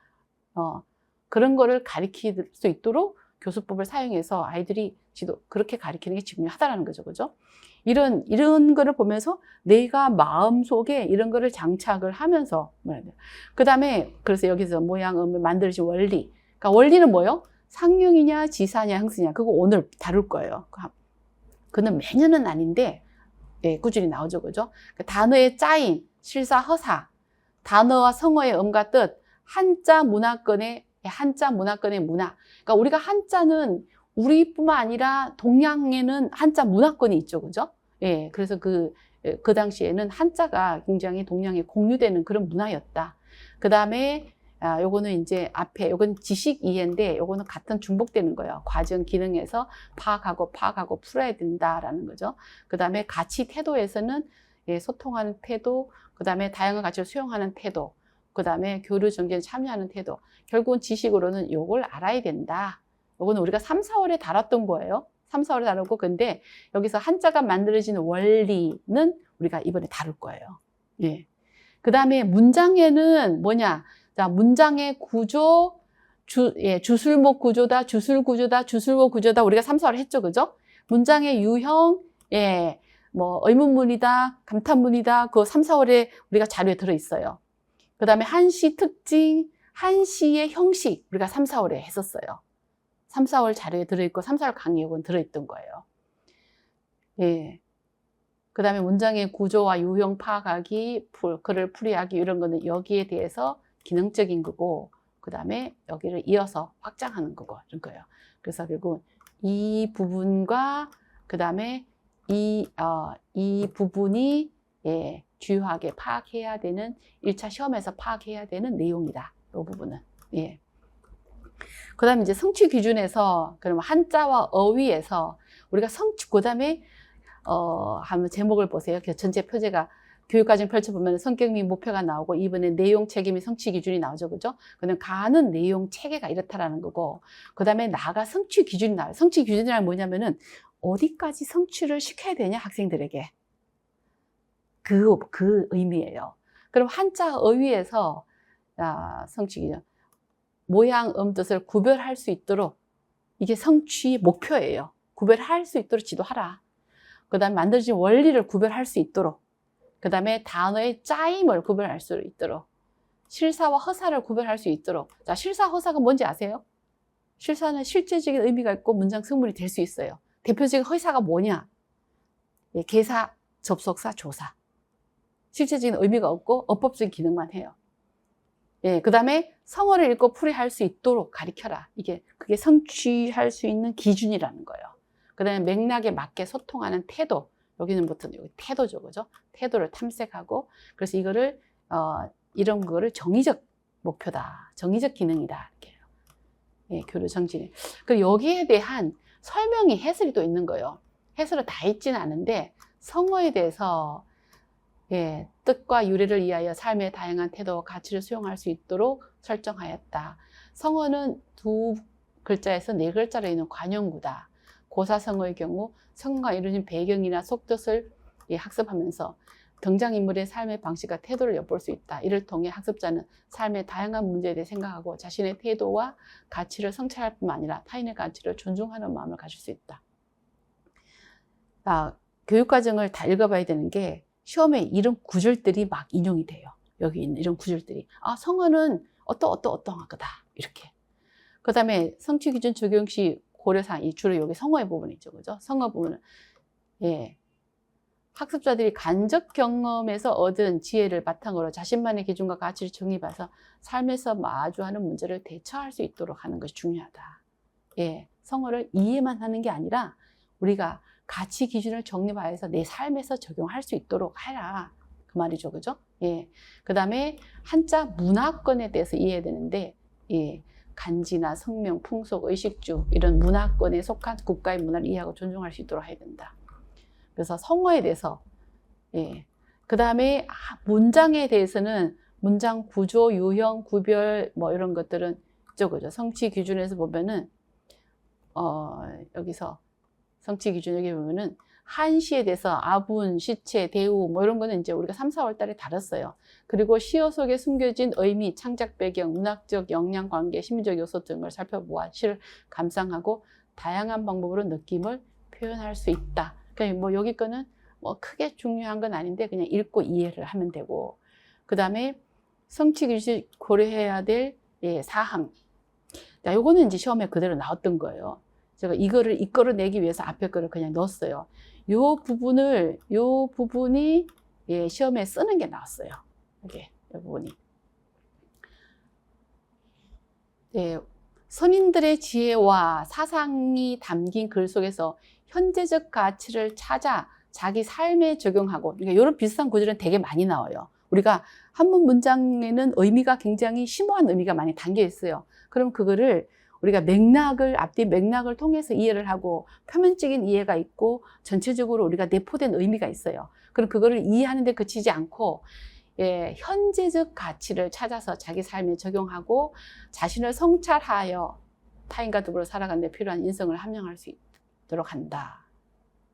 그런 거를 가르칠 수 있도록 교수법을 사용해서 아이들이 그렇게 가르치는 게 중요하다라는 거죠. 그죠? 이런 거를 보면서 내가 마음속에 이런 거를 장착을 하면서 그 다음에 그래서 여기서 모양음을 만들어진 원리. 그러니까 원리는 뭐예요? 상용이냐 지사냐 형수냐 그거 오늘 다룰 거예요. 그는 매년은 아닌데 예, 꾸준히 나오죠. 그죠? 그 단어의 짜임, 실사, 허사, 단어와 성어의 음과 뜻, 한자 문화권의 문화. 그러니까 우리가 한자는 우리뿐만 아니라 동양에는 한자 문화권이 있죠. 그죠? 예, 그래서 그 당시에는 한자가 굉장히 동양에 공유되는 그런 문화였다. 그 다음에 요거는 이제 앞에 요건 지식 이해인데 요거는 같은 중복되는 거예요. 과정 기능에서 파악하고 풀어야 된다라는 거죠. 그 다음에 가치 태도에서는 예, 소통하는 태도, 그 다음에 다양한 가치를 수용하는 태도, 그 다음에 교류 정제에 참여하는 태도. 결국은 지식으로는 요걸 알아야 된다. 요거는 우리가 3, 4월에 다뤘던 거예요. 3, 4월에 다루고 근데 여기서 한자가 만들어지는 원리는 우리가 이번에 다룰 거예요. 예. 그 다음에 문장에는 뭐냐? 자, 문장의 구조, 주술목 구조다, 주술구조다, 주술목 구조다. 우리가 3, 4월 했죠. 그죠? 문장의 유형, 예, 뭐, 의문문이다, 감탄문이다. 그거 3, 4월에 우리가 자료에 들어있어요. 그 다음에 한시 특징, 한시의 형식. 우리가 3, 4월에 했었어요. 3, 4월 자료에 들어있고 3, 4월 강의역은 들어있던 거예요. 예. 그 다음에 문장의 구조와 유형 파악하기, 글을 풀이하기 이런 거는 여기에 대해서 기능적인 거고 그 다음에 여기를 이어서 확장하는 거고 이런 거예요. 그래서 결국 이 부분과 그 다음에 이 부분이 예, 주요하게 파악해야 되는 1차 시험에서 파악해야 되는 내용이다. 이 부분은. 예. 그 다음에 이제 성취 기준에서 그러면 한자와 어휘에서 우리가 그 다음에 한번 제목을 보세요. 전체 표제가 교육과정 펼쳐보면 성격 및 목표가 나오고 이번에 내용 체계 및 성취 기준이 나오죠. 그죠? 그다음 가는 내용 체계가 이렇다라는 거고 그 다음에 나아가 성취 기준이 나와요. 성취 기준이란 뭐냐면은 어디까지 성취를 시켜야 되냐 학생들에게 그 의미예요. 그럼 한자 어휘에서 성취 기준 모양 뜻을 구별할 수 있도록 이게 성취 목표예요. 구별할 수 있도록 지도하라. 그 다음에 만들어진 원리를 구별할 수 있도록 그 다음에 단어의 짜임을 구별할 수 있도록 실사와 허사를 구별할 수 있도록 자 실사 허사가 뭔지 아세요? 실사는 실제적인 의미가 있고 문장 성분이 될 수 있어요. 대표적인 허사가 뭐냐? 예, 개사, 접속사, 조사 실제적인 의미가 없고 어법적인 기능만 해요. 예, 그 다음에 성어를 읽고 풀이할 수 있도록 가르쳐라. 그게 성취할 수 있는 기준이라는 거예요. 그 다음에 맥락에 맞게 소통하는 태도. 여기는 보통 여기 태도죠. 그죠? 태도를 탐색하고, 그래서 이거를, 이런 거를 정의적 목표다. 정의적 기능이다. 이렇게 해요. 예, 교류 정진이. 그리고 여기에 대한 설명이 해설이 또 있는 거예요. 해설을 다 있지는 않은데 성어에 대해서 뜻과 유래를 위하여 삶의 다양한 태도와 가치를 수용할 수 있도록 설정하였다. 성어는 두 글자에서 네 글자로 있는 관용구다. 고사성어의 경우 성어가 이루어진 배경이나 속뜻을 학습하면서 등장인물의 삶의 방식과 태도를 엿볼 수 있다. 이를 통해 학습자는 삶의 다양한 문제에 대해 생각하고 자신의 태도와 가치를 성찰할 뿐만 아니라 타인의 가치를 존중하는 마음을 가질 수 있다. 교육과정을 다 읽어봐야 되는 게 시험에 이런 구절들이 막 인용이 돼요. 여기 있는 이런 구절들이. 성어는 어떠한 거다. 이렇게. 그 다음에 성취기준 적용 시 고려사항, 주로 여기 성어의 부분이죠. 그죠? 성어 부분은, 학습자들이 간접 경험에서 얻은 지혜를 바탕으로 자신만의 기준과 가치를 정립해서 삶에서 마주하는 문제를 대처할 수 있도록 하는 것이 중요하다. 성어를 이해만 하는 게 아니라 우리가 가치 기준을 정립하여서 내 삶에서 적용할 수 있도록 해라. 그 말이죠. 그죠? 그 다음에 한자 문화권에 대해서 이해해야 되는데, 간지나 성명, 풍속, 의식주 이런 문화권에 속한 국가의 문화를 이해하고 존중할 수 있도록 해야 된다. 그래서 성어에 대해서, 그 다음에 문장에 대해서는 문장 구조, 유형, 구별 뭐 이런 것들은 그죠? 성취 기준에서 보면은 여기서 성취 기준 여기 보면은 한시에 대해서 아분, 시체, 대우 뭐 이런 거는 이제 우리가 3, 4월 달에 다뤘어요. 그리고 시어 속에 숨겨진 의미, 창작 배경, 문학적 역량 관계, 심리적 요소 등을 살펴보아 시를 감상하고 다양한 방법으로 느낌을 표현할 수 있다. 그러니까 뭐 여기 거는 뭐 크게 중요한 건 아닌데 그냥 읽고 이해를 하면 되고, 그 다음에 성취 기준 고려해야 될 사항. 요거는 이제 시험에 그대로 나왔던 거예요. 제가 이거를 이끌어내기 위해서 앞에 거를 그냥 넣었어요. 요 부분이 시험에 쓰는 게 나왔어요. 이게 이 부분이. 선인들의 지혜와 사상이 담긴 글 속에서 현재적 가치를 찾아 자기 삶에 적용하고, 그러니까 이런 비슷한 구절은 되게 많이 나와요. 우리가 한문 문장에는 의미가 굉장히 심오한 의미가 많이 담겨 있어요. 그럼 그거를 우리가 앞뒤 맥락을 통해서 이해를 하고 표면적인 이해가 있고 전체적으로 우리가 내포된 의미가 있어요. 그럼 그거를 이해하는 데 그치지 않고 현재적 가치를 찾아서 자기 삶에 적용하고 자신을 성찰하여 타인과 더불어 살아가는 데 필요한 인성을 함양할 수 있도록 한다.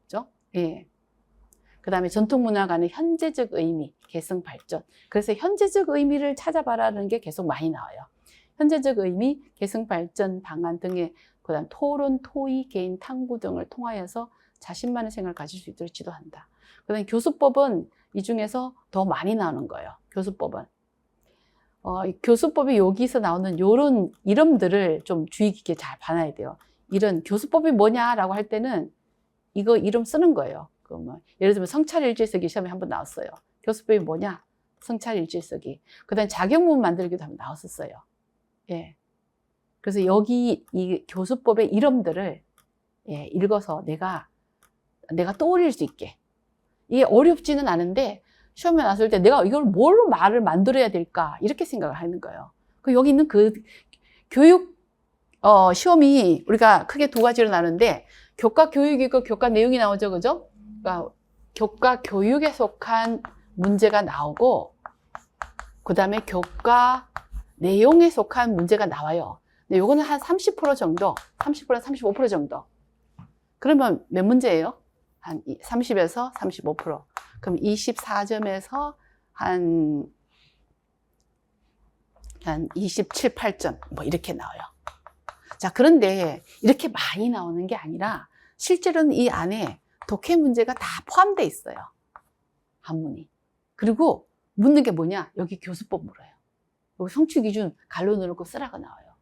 그죠? 그 다음에 전통문화 간의 현재적 의미, 개성 발전. 그래서 현재적 의미를 찾아봐라는 게 계속 많이 나와요. 현재적 의미, 개성 발전 방안 등의 그다음 토론, 토의, 개인 탐구 등을 통하여서 자신만의 생각을 가질 수 있도록 지도한다. 그다음 교수법은 이 중에서 더 많이 나오는 거예요. 교수법은. 교수법이 여기서 나오는 요런 이름들을 좀 주의 깊게 잘 봐놔야 돼요. 이런 교수법이 뭐냐라고 할 때는 이거 이름 쓰는 거예요. 예를 들면 성찰일지쓰기 시험에 한번 나왔어요. 교수법이 뭐냐? 성찰일지쓰기. 그다음 자격문 만들기도 한번 나왔었어요. 그래서 여기 이 교수법의 이름들을 읽어서 내가 떠올릴 수 있게. 이게 어렵지는 않은데 시험에 나왔을 때 내가 이걸 뭘로 말을 만들어야 될까 이렇게 생각을 하는 거예요. 여기 있는 그 교육 시험이 우리가 크게 두 가지로 나누는데 교과 교육이고 교과 내용이 나오죠, 그죠? 그러니까 교과 교육에 속한 문제가 나오고 그 다음에 교과 내용에 속한 문제가 나와요. 근데 요거는 한 30% 정도, 30%에서 35% 정도. 그러면 몇 문제예요? 한 30에서 35%. 그럼 24점에서 한 27, 8점. 뭐 이렇게 나와요. 자, 그런데 이렇게 많이 나오는 게 아니라 실제로는 이 안에 독해 문제가 다 포함되어 있어요. 한문이. 그리고 묻는 게 뭐냐? 여기 교수법 물어요. 여기 성취 기준 갈로 넣고 쓰라고 나와요.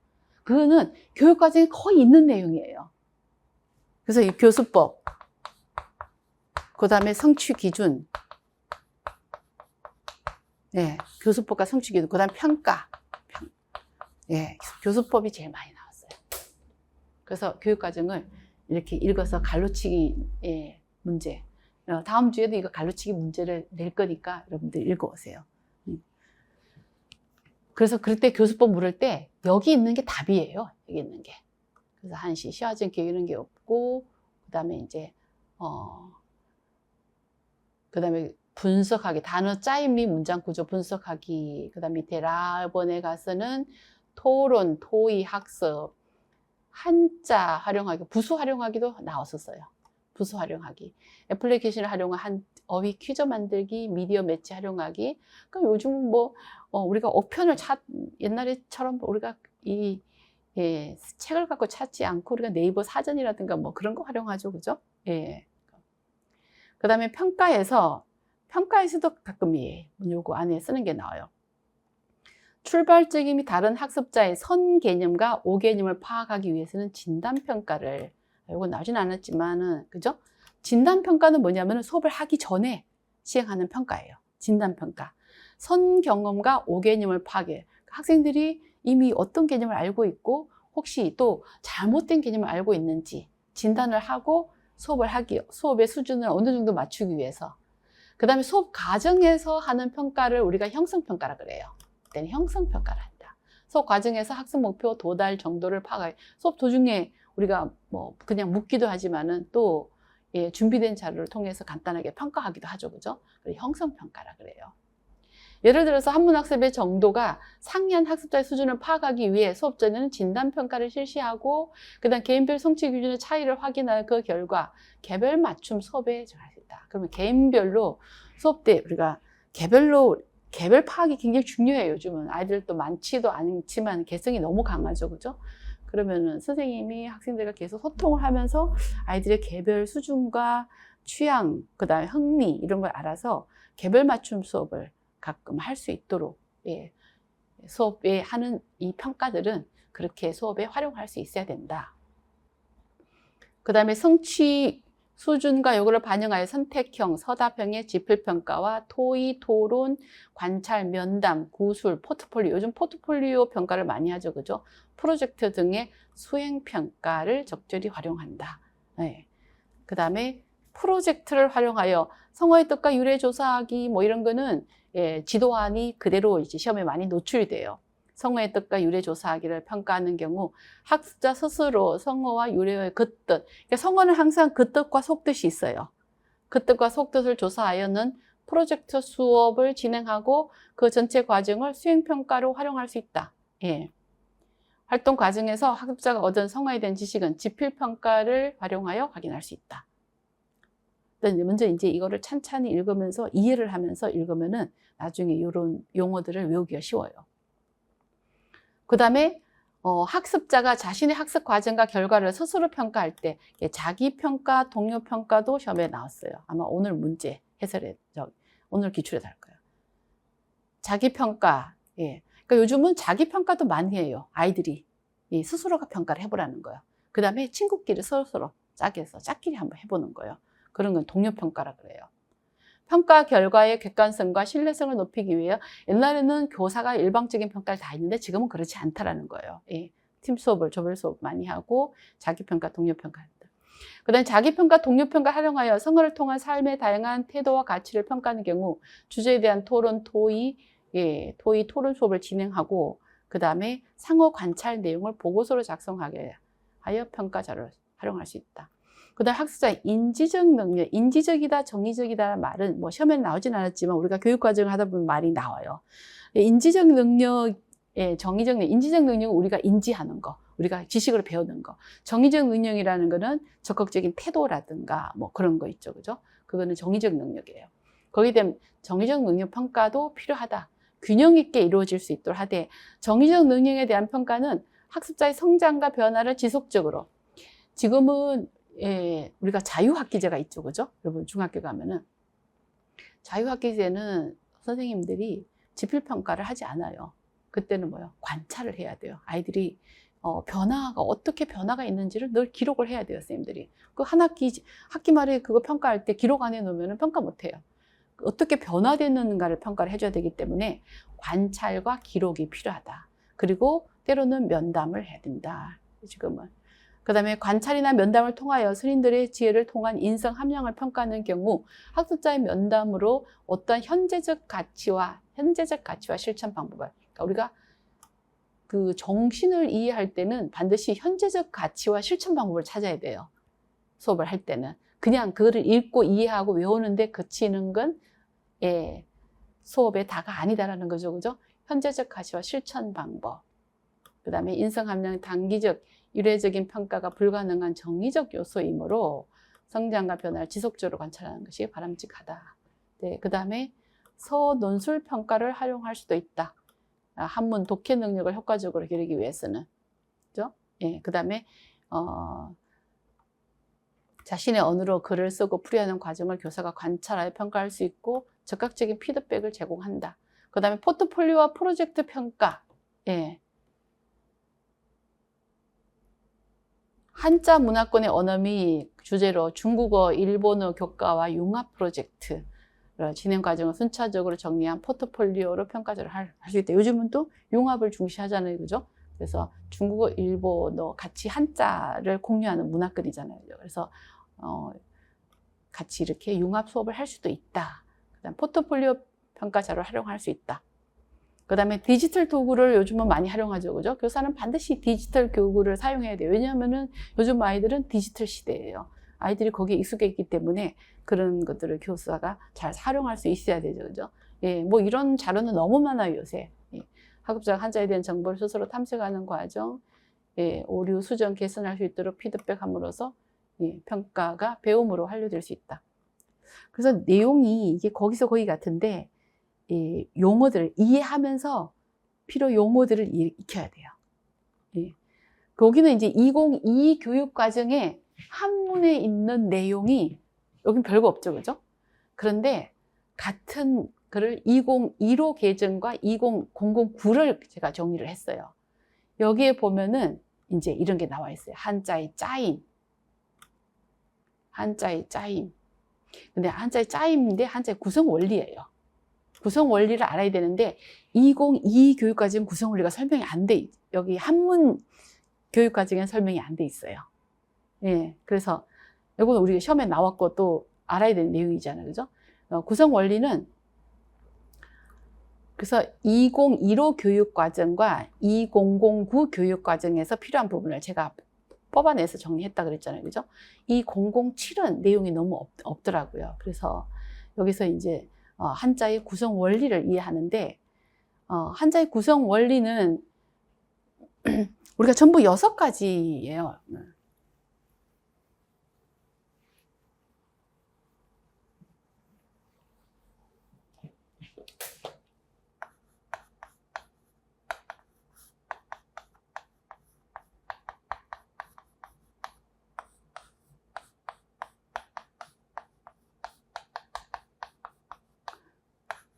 그거는 교육과정에 거의 있는 내용이에요. 그래서 이 교수법, 그 다음에 성취 기준, 교수법과 성취 기준, 그 다음에 평가, 교수법이 제일 많이 나왔어요. 그래서 교육과정을 이렇게 읽어서 갈로치기 문제, 다음 주에도 이거 갈로치기 문제를 낼 거니까 여러분들 읽어오세요. 그래서 그럴 때 교수법 물을 때 여기 있는 게 답이에요. 여기 있는 게. 그래서 한시, 시화증, 기억 이런 게 없고, 그 다음에 이제 그다음에 분석하기, 단어 짜임 및 문장 구조 분석하기. 그다음 밑에 라번에 가서는 토론, 토의, 학습, 한자 활용하기, 부수 활용하기도 나왔었어요. 부수 활용하기, 애플리케이션을 활용한 어휘 퀴즈 만들기, 미디어 매치 활용하기. 그럼 요즘은 뭐 우리가 어편을 옛날에처럼 우리가 책을 갖고 찾지 않고 우리가 네이버 사전이라든가 뭐 그런 거 활용하죠, 그죠? 예. 그다음에 평가에서도 가끔 요거 안에 쓰는 게 나와요. 출발점이 다른 학습자의 선 개념과 오 개념을 파악하기 위해서는 진단평가를, 이거 나오진 않았지만은, 그죠? 진단평가는 뭐냐면은 수업을 하기 전에 시행하는 평가예요. 진단평가. 선 경험과 오 개념을 파악해. 학생들이 이미 어떤 개념을 알고 있고, 혹시 또 잘못된 개념을 알고 있는지 진단을 하고 수업의 수준을 어느 정도 맞추기 위해서. 그 다음에 수업 과정에서 하는 평가를 우리가 형성평가라 그래요. 그때는 형성평가를 한다. 수업 과정에서 학습 목표 도달 정도를 파악해. 수업 도중에 우리가 뭐 그냥 묻기도 하지만은 또 준비된 자료를 통해서 간단하게 평가하기도 하죠, 그죠? 그래서 형성평가라 그래요. 예를 들어서 한문학습의 정도가 상이한 학습자의 수준을 파악하기 위해 수업 전에는 진단평가를 실시하고, 그 다음 개인별 성취 기준의 차이를 확인할 그 결과 개별 맞춤 수업에 정할 수 있다. 그러면 개인별로 수업 때 우리가 개별 파악이 굉장히 중요해요. 요즘은 아이들도 많지도 않지만 개성이 너무 강하죠, 그죠? 그러면은 선생님이 학생들과 계속 소통을 하면서 아이들의 개별 수준과 취향, 그 다음에 흥미 이런 걸 알아서 개별 맞춤 수업을 가끔 할 수 있도록, 수업에 하는 이 평가들은 그렇게 수업에 활용할 수 있어야 된다. 그 다음에 성취 수준과 요구를 반영하여 선택형, 서답형의 지필평가와 토의, 토론, 관찰, 면담, 구술, 포트폴리오, 요즘 포트폴리오 평가를 많이 하죠, 그죠? 프로젝트 등의 수행평가를 적절히 활용한다. 그 다음에 프로젝트를 활용하여 성어의 뜻과 유래 조사하기 뭐 이런 거는 지도안이 그대로 이제 시험에 많이 노출이 돼요. 성어의 뜻과 유래 조사하기를 평가하는 경우 학습자 스스로 성어와 유래의 그 뜻, 그러니까 성어는 항상 그 뜻과 속뜻이 있어요. 그 뜻과 속뜻을 조사하여는 프로젝트 수업을 진행하고 그 전체 과정을 수행평가로 활용할 수 있다. 활동 과정에서 학습자가 얻은 성어에 대한 지식은 지필평가를 활용하여 확인할 수 있다. 먼저 이제 이거를 찬찬히 읽으면서 이해를 하면서 읽으면은 나중에 이런 용어들을 외우기가 쉬워요. 그 다음에 학습자가 자신의 학습 과정과 결과를 스스로 평가할 때 자기평가, 동료평가도 시험에 나왔어요. 아마 오늘 문제 해설에 오늘 기출에 달 거예요. 자기평가. 그러니까 요즘은 자기평가도 많이 해요. 아이들이 스스로가 평가를 해보라는 거예요. 그 다음에 친구끼리 서로 짝끼리 한번 해보는 거예요. 그런 건 동료평가라 그래요. 평가 결과의 객관성과 신뢰성을 높이기 위해 옛날에는 교사가 일방적인 평가를 다 했는데 지금은 그렇지 않다라는 거예요. 팀 수업을 조별 수업 많이 하고 자기평가, 동료평가 한다. 그 다음에 자기평가, 동료평가 활용하여 성어를 통한 삶의 다양한 태도와 가치를 평가하는 경우 주제에 대한 토론, 토의 토론 수업을 진행하고, 그 다음에 상호 관찰 내용을 보고서로 작성하게 하여 평가 자료를 활용할 수 있다. 그 다음 학습자의 인지적 능력, 인지적이다, 정의적이다라는 말은 뭐 시험에 나오진 않았지만 우리가 교육과정을 하다 보면 말이 나와요. 인지적 능력, 정의적 능력, 인지적 능력은 우리가 인지하는 거, 우리가 지식으로 배우는 거. 정의적 능력이라는 거는 적극적인 태도라든가 뭐 그런 거 있죠, 그죠? 그거는 정의적 능력이에요. 거기에 대한 정의적 능력 평가도 필요하다. 균형 있게 이루어질 수 있도록 하되, 정의적 능력에 대한 평가는 학습자의 성장과 변화를 지속적으로, 지금은 우리가 자유학기제가 있죠, 그죠? 여러분 중학교 가면은 자유학기제는 선생님들이 지필평가를 하지 않아요. 그때는 뭐요? 관찰을 해야 돼요. 아이들이 변화가 어떻게 변화가 있는지를 늘 기록을 해야 돼요, 선생님들이. 그 한 학기 말에 그거 평가할 때 기록 안 해놓으면 평가 못 해요. 어떻게 변화되는가를 평가를 해줘야 되기 때문에 관찰과 기록이 필요하다. 그리고 때로는 면담을 해야 된다, 지금은. 그 다음에 관찰이나 면담을 통하여 스님들의 지혜를 통한 인성 함량을 평가하는 경우 학습자의 면담으로 어떤 현재적 가치와 실천 방법을, 그러니까 우리가 그 정신을 이해할 때는 반드시 현재적 가치와 실천 방법을 찾아야 돼요. 수업을 할 때는. 그냥 그거를 읽고 이해하고 외우는데 그치는 건 예, 수업의 다가 아니다라는 거죠. 그죠? 현재적 가치와 실천 방법. 그 다음에 인성 함량 단기적 유례적인 평가가 불가능한 정의적 요소이므로 성장과 변화를 지속적으로 관찰하는 것이 바람직하다. 네, 그 다음에 서논술 평가를 활용할 수도 있다. 한문 독해 능력을 효과적으로 기르기 위해서는. 그죠? 예, 그 다음에, 자신의 언어로 글을 쓰고 풀이하는 과정을 교사가 관찰하여 평가할 수 있고 적극적인 피드백을 제공한다. 그 다음에 포트폴리오와 프로젝트 평가. 예. 한자 문화권의 언어미 주제로 중국어, 일본어 교과와 융합 프로젝트 진행 과정을 순차적으로 정리한 포트폴리오로 평가를 할 수 있다. 요즘은 또 융합을 중시하잖아요. 그죠? 그래서 중국어, 일본어 같이 한자를 공유하는 문화권이잖아요. 그래서 같이 이렇게 융합 수업을 할 수도 있다. 그다음 포트폴리오 평가 자료를 활용할 수 있다. 그 다음에 디지털 도구를 요즘은 많이 활용하죠. 그죠? 교사는 반드시 디지털 교구를 사용해야 돼요. 왜냐하면은 요즘 아이들은 디지털 시대예요. 아이들이 거기에 익숙해 있기 때문에 그런 것들을 교사가 잘 활용할 수 있어야 되죠. 그죠? 예, 뭐 이런 자료는 너무 많아요, 요새. 예, 학업자가 한자에 대한 정보를 스스로 탐색하는 과정, 예, 오류, 수정, 개선할 수 있도록 피드백함으로써 예, 평가가 배움으로 완료될 수 있다. 그래서 내용이 이게 거기서 거기 같은데 이 용어들을 이해하면서 필요 용어들을 익혀야 돼요. 예. 거기는 이제 2022 교육과정에 한문에 있는 내용이 여긴 별거 없죠, 그죠? 그런데 같은 글을 2015 계정과 20009를 제가 정리를 했어요. 여기에 보면은 이제 이런 게 나와 있어요. 한자의 짜임. 한자의 짜임. 근데 한자의 짜임인데 한자의 구성 원리예요. 구성 원리를 알아야 되는데 2022 교육과정 구성 원리가 설명이 안 돼. 여기 한문 교육과정에는 설명이 안 돼 있어요. 예, 그래서 이거는 우리가 시험에 나왔고 또 알아야 되는 내용이잖아요. 그죠? 구성 원리는 그래서 2015 교육과정과 2009 교육과정에서 필요한 부분을 제가 뽑아내서 정리했다 그랬잖아요. 그죠? 2007은 내용이 너무 없더라고요. 그래서 여기서 이제 한자의 구성 원리를 이해하는데 한자의 구성 원리는 우리가 전부 6가지예요.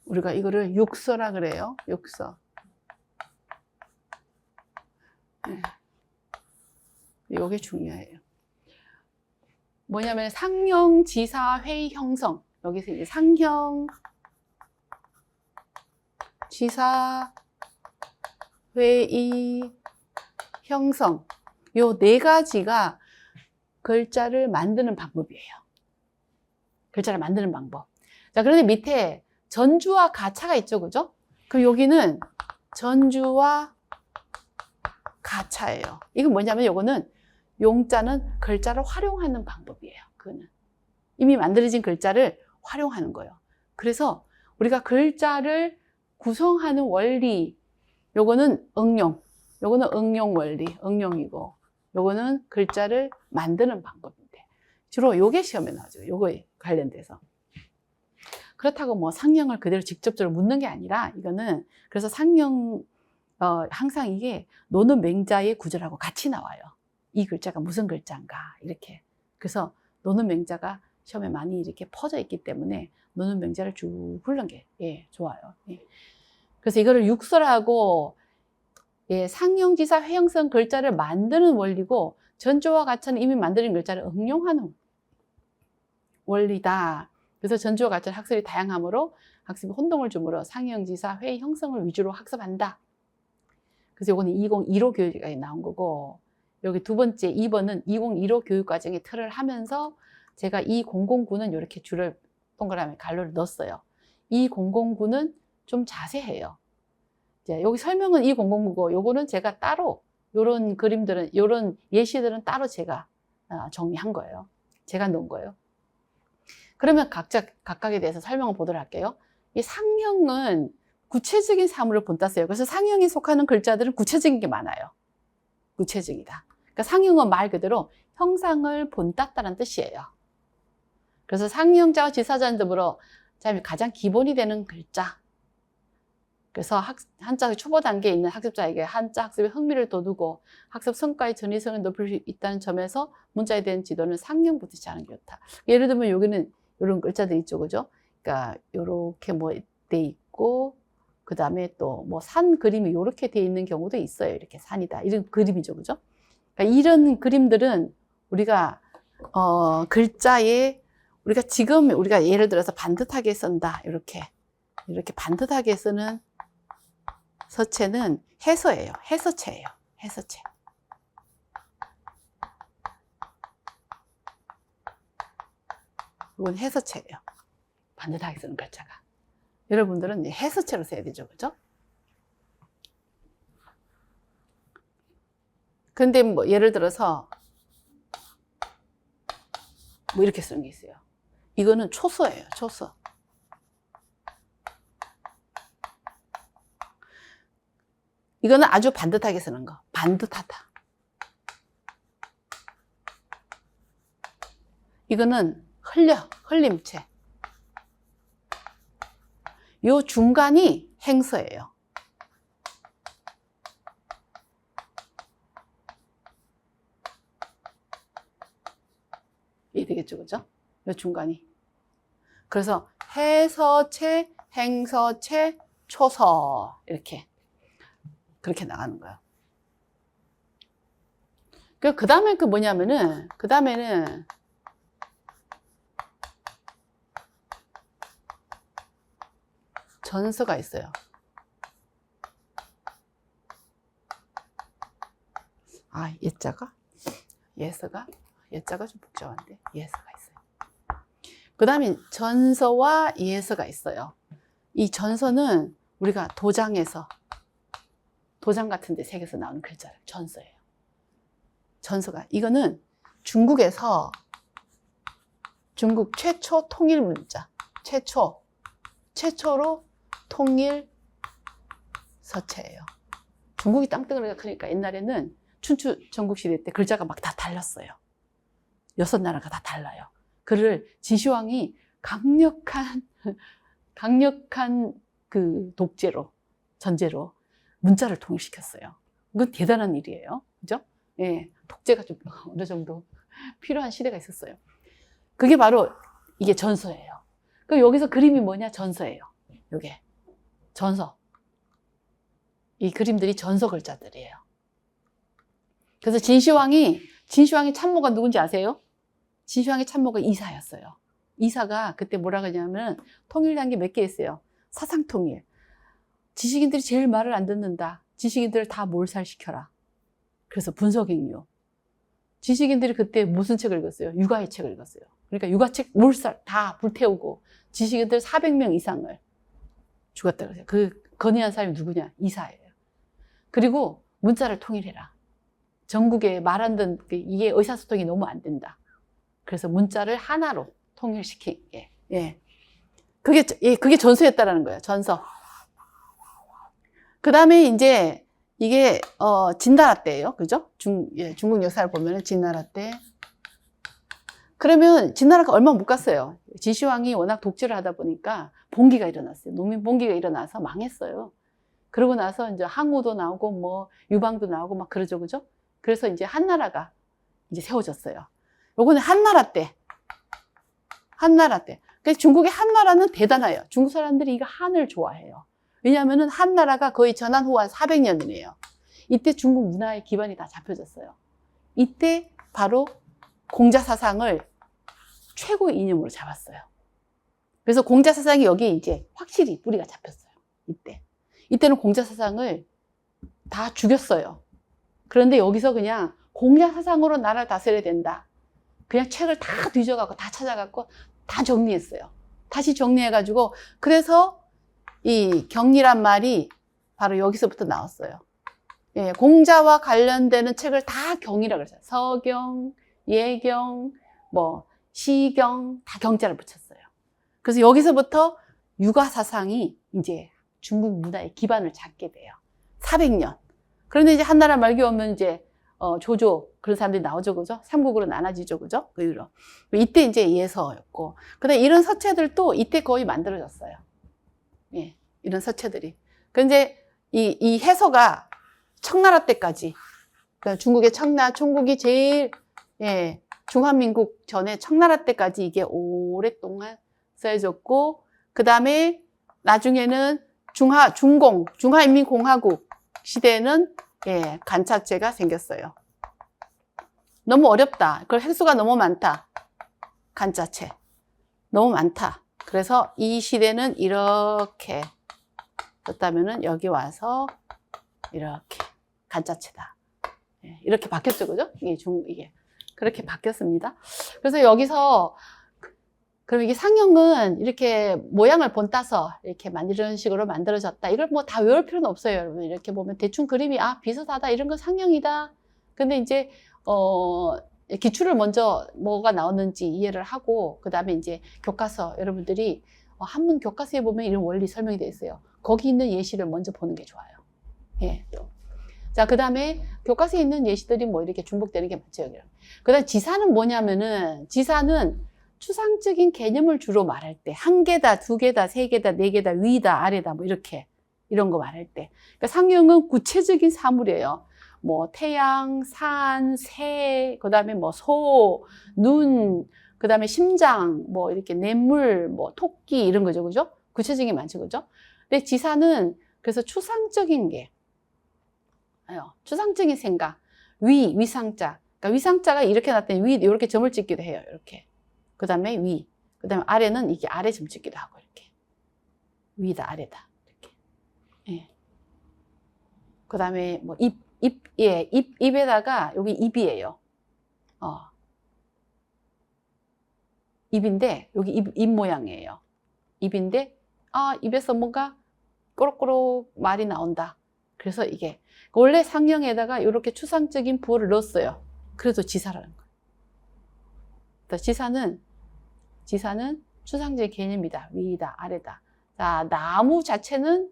우리가 이거를 육서라 그래요. 육서. 네. 이게 중요해요. 뭐냐면 상형, 지사, 회의, 형성. 여기서 이제 상형, 지사, 회의, 형성. 요 4가지가 글자를 만드는 방법이에요. 글자를 만드는 방법. 자, 그런데 밑에 전주와 가차가 있죠, 그죠? 그럼 여기는 전주와 가차예요. 이건 뭐냐면 요거는 용자는 글자를 활용하는 방법이에요. 그거는 이미 만들어진 글자를 활용하는 거예요. 그래서 우리가 글자를 구성하는 원리, 요거는 응용, 요거는 응용 원리, 응용이고, 요거는 글자를 만드는 방법인데 주로 요게 시험에 나오죠. 요거에 관련돼서. 그렇다고 뭐 상형을 그대로 직접적으로 묻는 게 아니라 이거는 그래서 상형 항상 이게 노는 맹자의 구절하고 같이 나와요. 이 글자가 무슨 글자인가 이렇게. 그래서 노는 맹자가 시험에 많이 이렇게 퍼져 있기 때문에 노는 맹자를 쭉 훑는 게 예, 좋아요. 예. 그래서 이거를 육설하고 예, 상형지사 회형성 글자를 만드는 원리고 전주와 가차는 이미 만드는 글자를 응용하는 원리다. 그래서 전주와 가차는 학습이 다양하므로 학습에 혼동을 주므로 상형지사 회의 형성을 위주로 학습한다. 그래서 이거는 2015 교육과정에 나온 거고 여기 두 번째 2번은 2015 교육과정의 틀을 하면서 제가 2009는 이렇게 줄을 동그라미 갈로를 넣었어요. 2009는 좀 자세해요. 이제 여기 설명은 2009고 요거는 제가 따로 요런 그림들은 요런 예시들은 따로 제가 정리한 거예요. 제가 넣은 거예요. 그러면 각각에 대해서 설명을 보도록 할게요. 이 상형은 구체적인 사물을 본따서요. 그래서 상형에 속하는 글자들은 구체적인 게 많아요. 구체적이다. 그러니까 상형은 말 그대로 형상을 본땄다는 뜻이에요. 그래서 상형자와 지사자는 더불어 가장 기본이 되는 글자. 그래서 한자 초보 단계에 있는 학습자에게 한자 학습에 흥미를 돋우고 학습 성과의 전이성을 높일 수 있다는 점에서 문자에 대한 지도는 상형부터 시작하는 게 좋다. 예를 들면 여기는 이런 글자들 있죠, 그죠? 그러니까 요렇게 뭐 돼 있고, 그 다음에 또 뭐 산 그림이 이렇게 돼 있는 경우도 있어요. 이렇게 산이다 이런 그림이죠, 그죠? 그러니까 이런 그림들은 우리가 글자에 우리가 예를 들어서 반듯하게 쓴다, 이렇게 반듯하게 쓰는 서체는 해서예요. 해서체예요. 해서체. 이건 해서체예요. 반듯하게 쓰는 글자가. 여러분들은 해서체로 써야 되죠, 그죠? 근데 뭐 예를 들어서 뭐 이렇게 쓰는 게 있어요. 이거는 초서예요. 초서. 이거는 아주 반듯하게 쓰는 거. 반듯하다. 이거는 흘림체. 요 중간이 행서예요. 이해되겠죠, 그죠? 요 중간이. 그래서 해서체, 행서체, 초서 이렇게 그렇게 나가는 거예요. 그 다음에 그 다음에는 전서가 있어요. 예자가 좀 복잡한데 예서가 있어요. 그 다음에 전서와 예서가 있어요. 이 전서는 우리가 도장 같은 데 새겨서 나오는 글자를 전서예요. 전서가 이거는 중국 최초 통일 문자, 최초로 통일 서체예요. 중국이 땅덩어리가 크니까 옛날에는 춘추 전국시대 때 글자가 막 다 달랐어요. 6나라가 다 달라요. 그를 진시황이 강력한 그 전제로 문자를 통일시켰어요. 이건 대단한 일이에요. 그죠? 예. 독재가 좀 어느 정도 필요한 시대가 있었어요. 그게 바로 이게 전서예요. 그럼 여기서 그림이 뭐냐? 전서예요. 요게. 전서. 이 그림들이 전서 글자들이에요. 그래서 진시황이 참모가 누군지 아세요? 진시황의 참모가 이사였어요. 이사가 그때 뭐라 그러냐면 통일한 게 몇 개 있어요. 사상통일. 지식인들이 제일 말을 안 듣는다. 지식인들을 다 몰살시켜라. 그래서 분석행유. 지식인들이 그때 무슨 책을 읽었어요? 육아의 책을 읽었어요. 그러니까 육아책 몰살 다 불태우고 지식인들 400명 이상을 죽었다 그러세요. 그 건의한 사람이 누구냐? 이사예요. 그리고 문자를 통일해라. 전국에 말 안 듣는 이게 의사소통이 너무 안 된다. 그래서 문자를 하나로 통일시키게. 예. 그게 전서였다라는 거예요. 전서. 그 다음에 이제 이게 진나라 때예요. 그죠? 중국 역사를 보면은 진나라 때. 그러면 진나라가 얼마 못 갔어요. 진시황이 워낙 독재를 하다 보니까 봉기가 일어났어요. 농민 봉기가 일어나서 망했어요. 그러고 나서 이제 항우도 나오고 뭐 유방도 나오고 막 그러죠, 그죠? 그래서 이제 한나라가 이제 세워졌어요. 요거는 한나라 때. 그래서 중국의 한나라는 대단해요. 중국 사람들이 이거 한을 좋아해요. 왜냐하면은 한나라가 거의 전한 후 한 400년이에요. 이때 중국 문화의 기반이 다 잡혀졌어요. 이때 바로 공자 사상을 최고 이념으로 잡았어요. 그래서 공자 사상이 여기 이제 확실히 뿌리가 잡혔어요. 이때는 공자 사상을 다 죽였어요. 그런데 여기서 그냥 공자 사상으로 나라를 다스려야 된다. 그냥 책을 다 뒤져갖고 다 찾아갖고 다 정리했어요. 다시 정리해가지고 그래서 이 경리란 말이 바로 여기서부터 나왔어요. 예, 공자와 관련되는 책을 다 경이라고 그랬어요. 서경, 예경, 뭐 시경 다 경자를 붙였어요. 그래서 여기서부터 육아 사상이 이제 중국 문화의 기반을 잡게 돼요. 400년. 그런데 이제 한나라 말기 오면 이제 조조 그런 사람들이 나오죠, 그죠? 삼국으로 나눠지죠, 그죠? 그 이후로 이때 이제 예서였고, 그다음에 이런 서체들도 이때 거의 만들어졌어요. 예, 이런 서체들이. 근데 이 해서가 청나라 때까지, 그러니까 중국의 총국이 제일 중화민국 전에 청나라 때까지 이게 오랫동안 써져졌고, 그 다음에 나중에는 중화인민공화국 시대에는 간차체가 생겼어요. 너무 어렵다. 그걸 획수가 너무 많다. 간차체. 너무 많다. 그래서 이 시대는 이렇게 썼다면은 여기 와서 이렇게 간차체다. 이렇게 바뀌었죠, 그죠? 이게 그렇게 바뀌었습니다. 그래서 여기서 그럼 이게 상형은 이렇게 모양을 본따서 이렇게 이런 식으로 만들어졌다. 이걸 뭐 다 외울 필요는 없어요, 여러분. 이렇게 보면 대충 그림이 비슷하다. 이런 건 상형이다. 근데 이제 기출을 먼저 뭐가 나오는지 이해를 하고, 그 다음에 이제 교과서 여러분들이 한문 교과서에 보면 이런 원리 설명이 되어 있어요. 거기 있는 예시를 먼저 보는 게 좋아요. 예. 자, 그 다음에 교과서에 있는 예시들이 뭐 이렇게 중복되는 게 많죠. 그 다음에 지사는 뭐냐면은, 지사는 추상적인 개념을 주로 말할 때, 한 개다, 두 개다, 세 개다, 네 개다, 위다, 아래다, 뭐 이렇게, 이런 거 말할 때. 그러니까 상형은 구체적인 사물이에요. 뭐 태양, 산, 새, 그 다음에 뭐 소, 눈, 그 다음에 심장, 뭐 이렇게 냇물, 뭐 토끼 이런 거죠, 그죠? 구체적인 게 많죠, 그죠? 근데 지사는 그래서 추상적인 게, 추상적인 생각, 위상자. 그러니까 위상자가 이렇게 나타나면 위, 이렇게 점을 찍기도 해요, 이렇게. 그 다음에 위, 그 다음에 아래는 이게 아래 점 찍기도 하고, 이렇게. 위다, 아래다, 이렇게. 예. 그 다음에 뭐 입에다가 여기 입이에요. 입인데 여기 입 모양이에요. 입인데 입에서 뭔가 꼬록꼬록 말이 나온다. 그래서 이게 원래 상형에다가 이렇게 추상적인 부호를 넣었어요. 그래서 지사라는 거예요. 그래서 지사는 추상적인 개념이다. 위다, 아래다. 자, 나무 자체는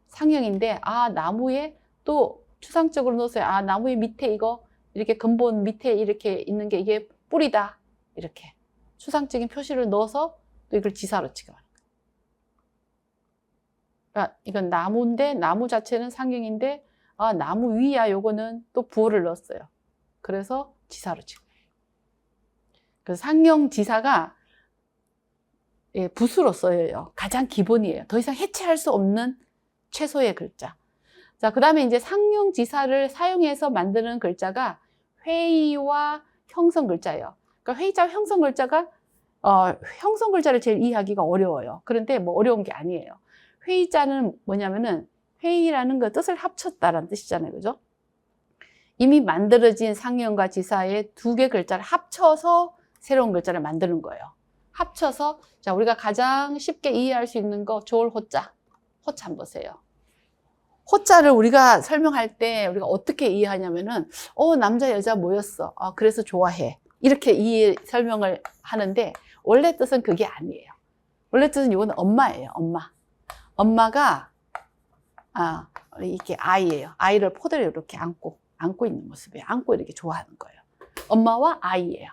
상형인데 나무에 또 추상적으로 넣었어요. 나무의 밑에 이거 이렇게 근본 밑에 이렇게 있는 게 이게 뿌리다. 이렇게 추상적인 표시를 넣어서 또 이걸 지사로 찍어요. 그러니까 이건 나무인데 나무 자체는 상형인데 나무 위야 요거는 또 부호를 넣었어요. 그래서 지사로 찍어요. 그래서 상형 지사가 붓으로 써요. 가장 기본이에요. 더 이상 해체할 수 없는 최소의 글자. 자, 그 다음에 이제 상형 지사를 사용해서 만드는 글자가 회의와 형성 글자예요. 그러니까 회의자와 형성 글자가 형성 글자를 제일 이해하기가 어려워요. 그런데 뭐 어려운 게 아니에요. 회의자는 뭐냐면은 회의라는 거 뜻을 합쳤다라는 뜻이잖아요, 그죠? 이미 만들어진 상형과 지사의 두 개 글자를 합쳐서 새로운 글자를 만드는 거예요. 합쳐서 자, 우리가 가장 쉽게 이해할 수 있는 거 조을 호자. 호자 한번 보세요. 호자를 우리가 설명할 때 우리가 어떻게 이해하냐면은 남자 여자 모였어. 그래서 좋아해. 이렇게 설명을 하는데 원래 뜻은 그게 아니에요. 원래 뜻은 이거는 엄마예요. 엄마가 이렇게 아이예요. 아이를 포대를 이렇게 안고 있는 모습이에요. 안고 이렇게 좋아하는 거예요. 엄마와 아이예요.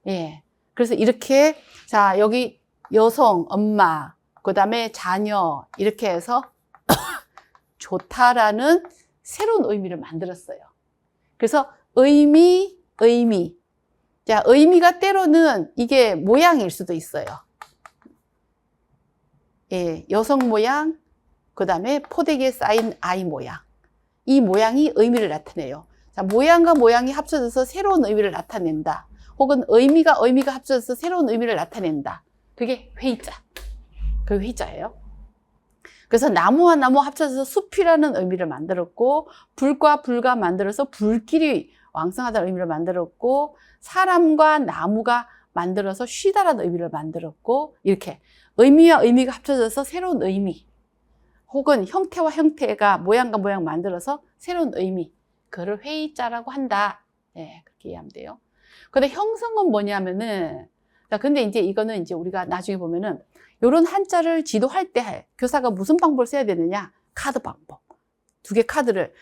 예. 그래서 이렇게 자, 여기 여성, 엄마, 그다음에 자녀 이렇게 해서 좋다라는 새로운 의미를 만들었어요. 그래서 의미. 자, 의미가 때로는 이게 모양일 수도 있어요. 예, 여성 모양, 그 다음에 포대기에 쌓인 아이 모양. 이 모양이 의미를 나타내요. 자, 모양과 모양이 합쳐져서 새로운 의미를 나타낸다. 혹은 의미가 합쳐져서 새로운 의미를 나타낸다. 그게 회의자. 그게 회의자예요. 그래서 나무와 나무 합쳐져서 숲이라는 의미를 만들었고, 불과 불과 만들어서 불길이 왕성하다는 의미를 만들었고, 사람과 나무가 만들어서 쉬다라는 의미를 만들었고, 이렇게 의미와 의미가 합쳐져서 새로운 의미, 혹은 형태와 형태가 모양과 모양 만들어서 새로운 의미, 그걸 회의자라고 한다. 네, 그렇게 이해하면 돼요. 근데 형성은 뭐냐면은, 자, 근데 이제 이거는 이제 우리가 나중에 보면은 요런 한자를 지도할 때 교사가 무슨 방법을 써야 되느냐? 카드 방법. 두 개 카드를,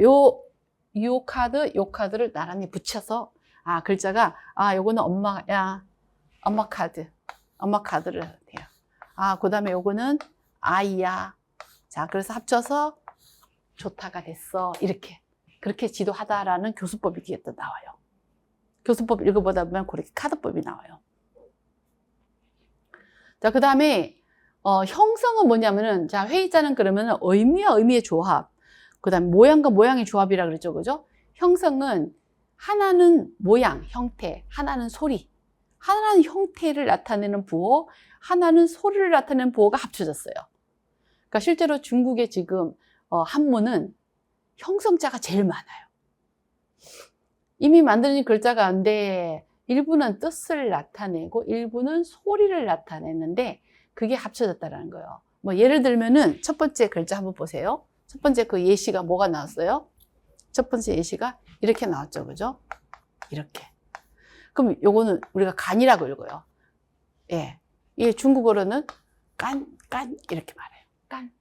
요 카드를 나란히 붙여서, 글자가, 요거는 엄마야, 엄마 카드를 해요. 그 다음에 요거는 아이야. 자, 그래서 합쳐서 좋다가 됐어. 이렇게. 그렇게 지도하다라는 교수법이 뒤에 또 나와요. 교수법 읽어보다 보면 그렇게 카드법이 나와요. 자, 그 다음에, 형성은 뭐냐면은, 자, 회의자는 그러면은 의미와 의미의 조합, 그 다음에 모양과 모양의 조합이라 그랬죠. 그죠? 형성은 하나는 모양, 형태, 하나는 소리. 하나는 형태를 나타내는 부호, 하나는 소리를 나타내는 부호가 합쳐졌어요. 그러니까 실제로 중국의 지금 한문은 형성자가 제일 많아요. 이미 만들어진 글자가 안 돼. 일부는 뜻을 나타내고 일부는 소리를 나타내는데 그게 합쳐졌다는 거예요. 뭐 예를 들면은 첫 번째 글자 한번 보세요. 첫 번째 그 예시가 뭐가 나왔어요? 첫 번째 예시가 이렇게 나왔죠. 그죠? 이렇게. 그럼 요거는 우리가 간이라고 읽어요. 예. 이게 중국어로는 깐 이렇게 말해요. 깐.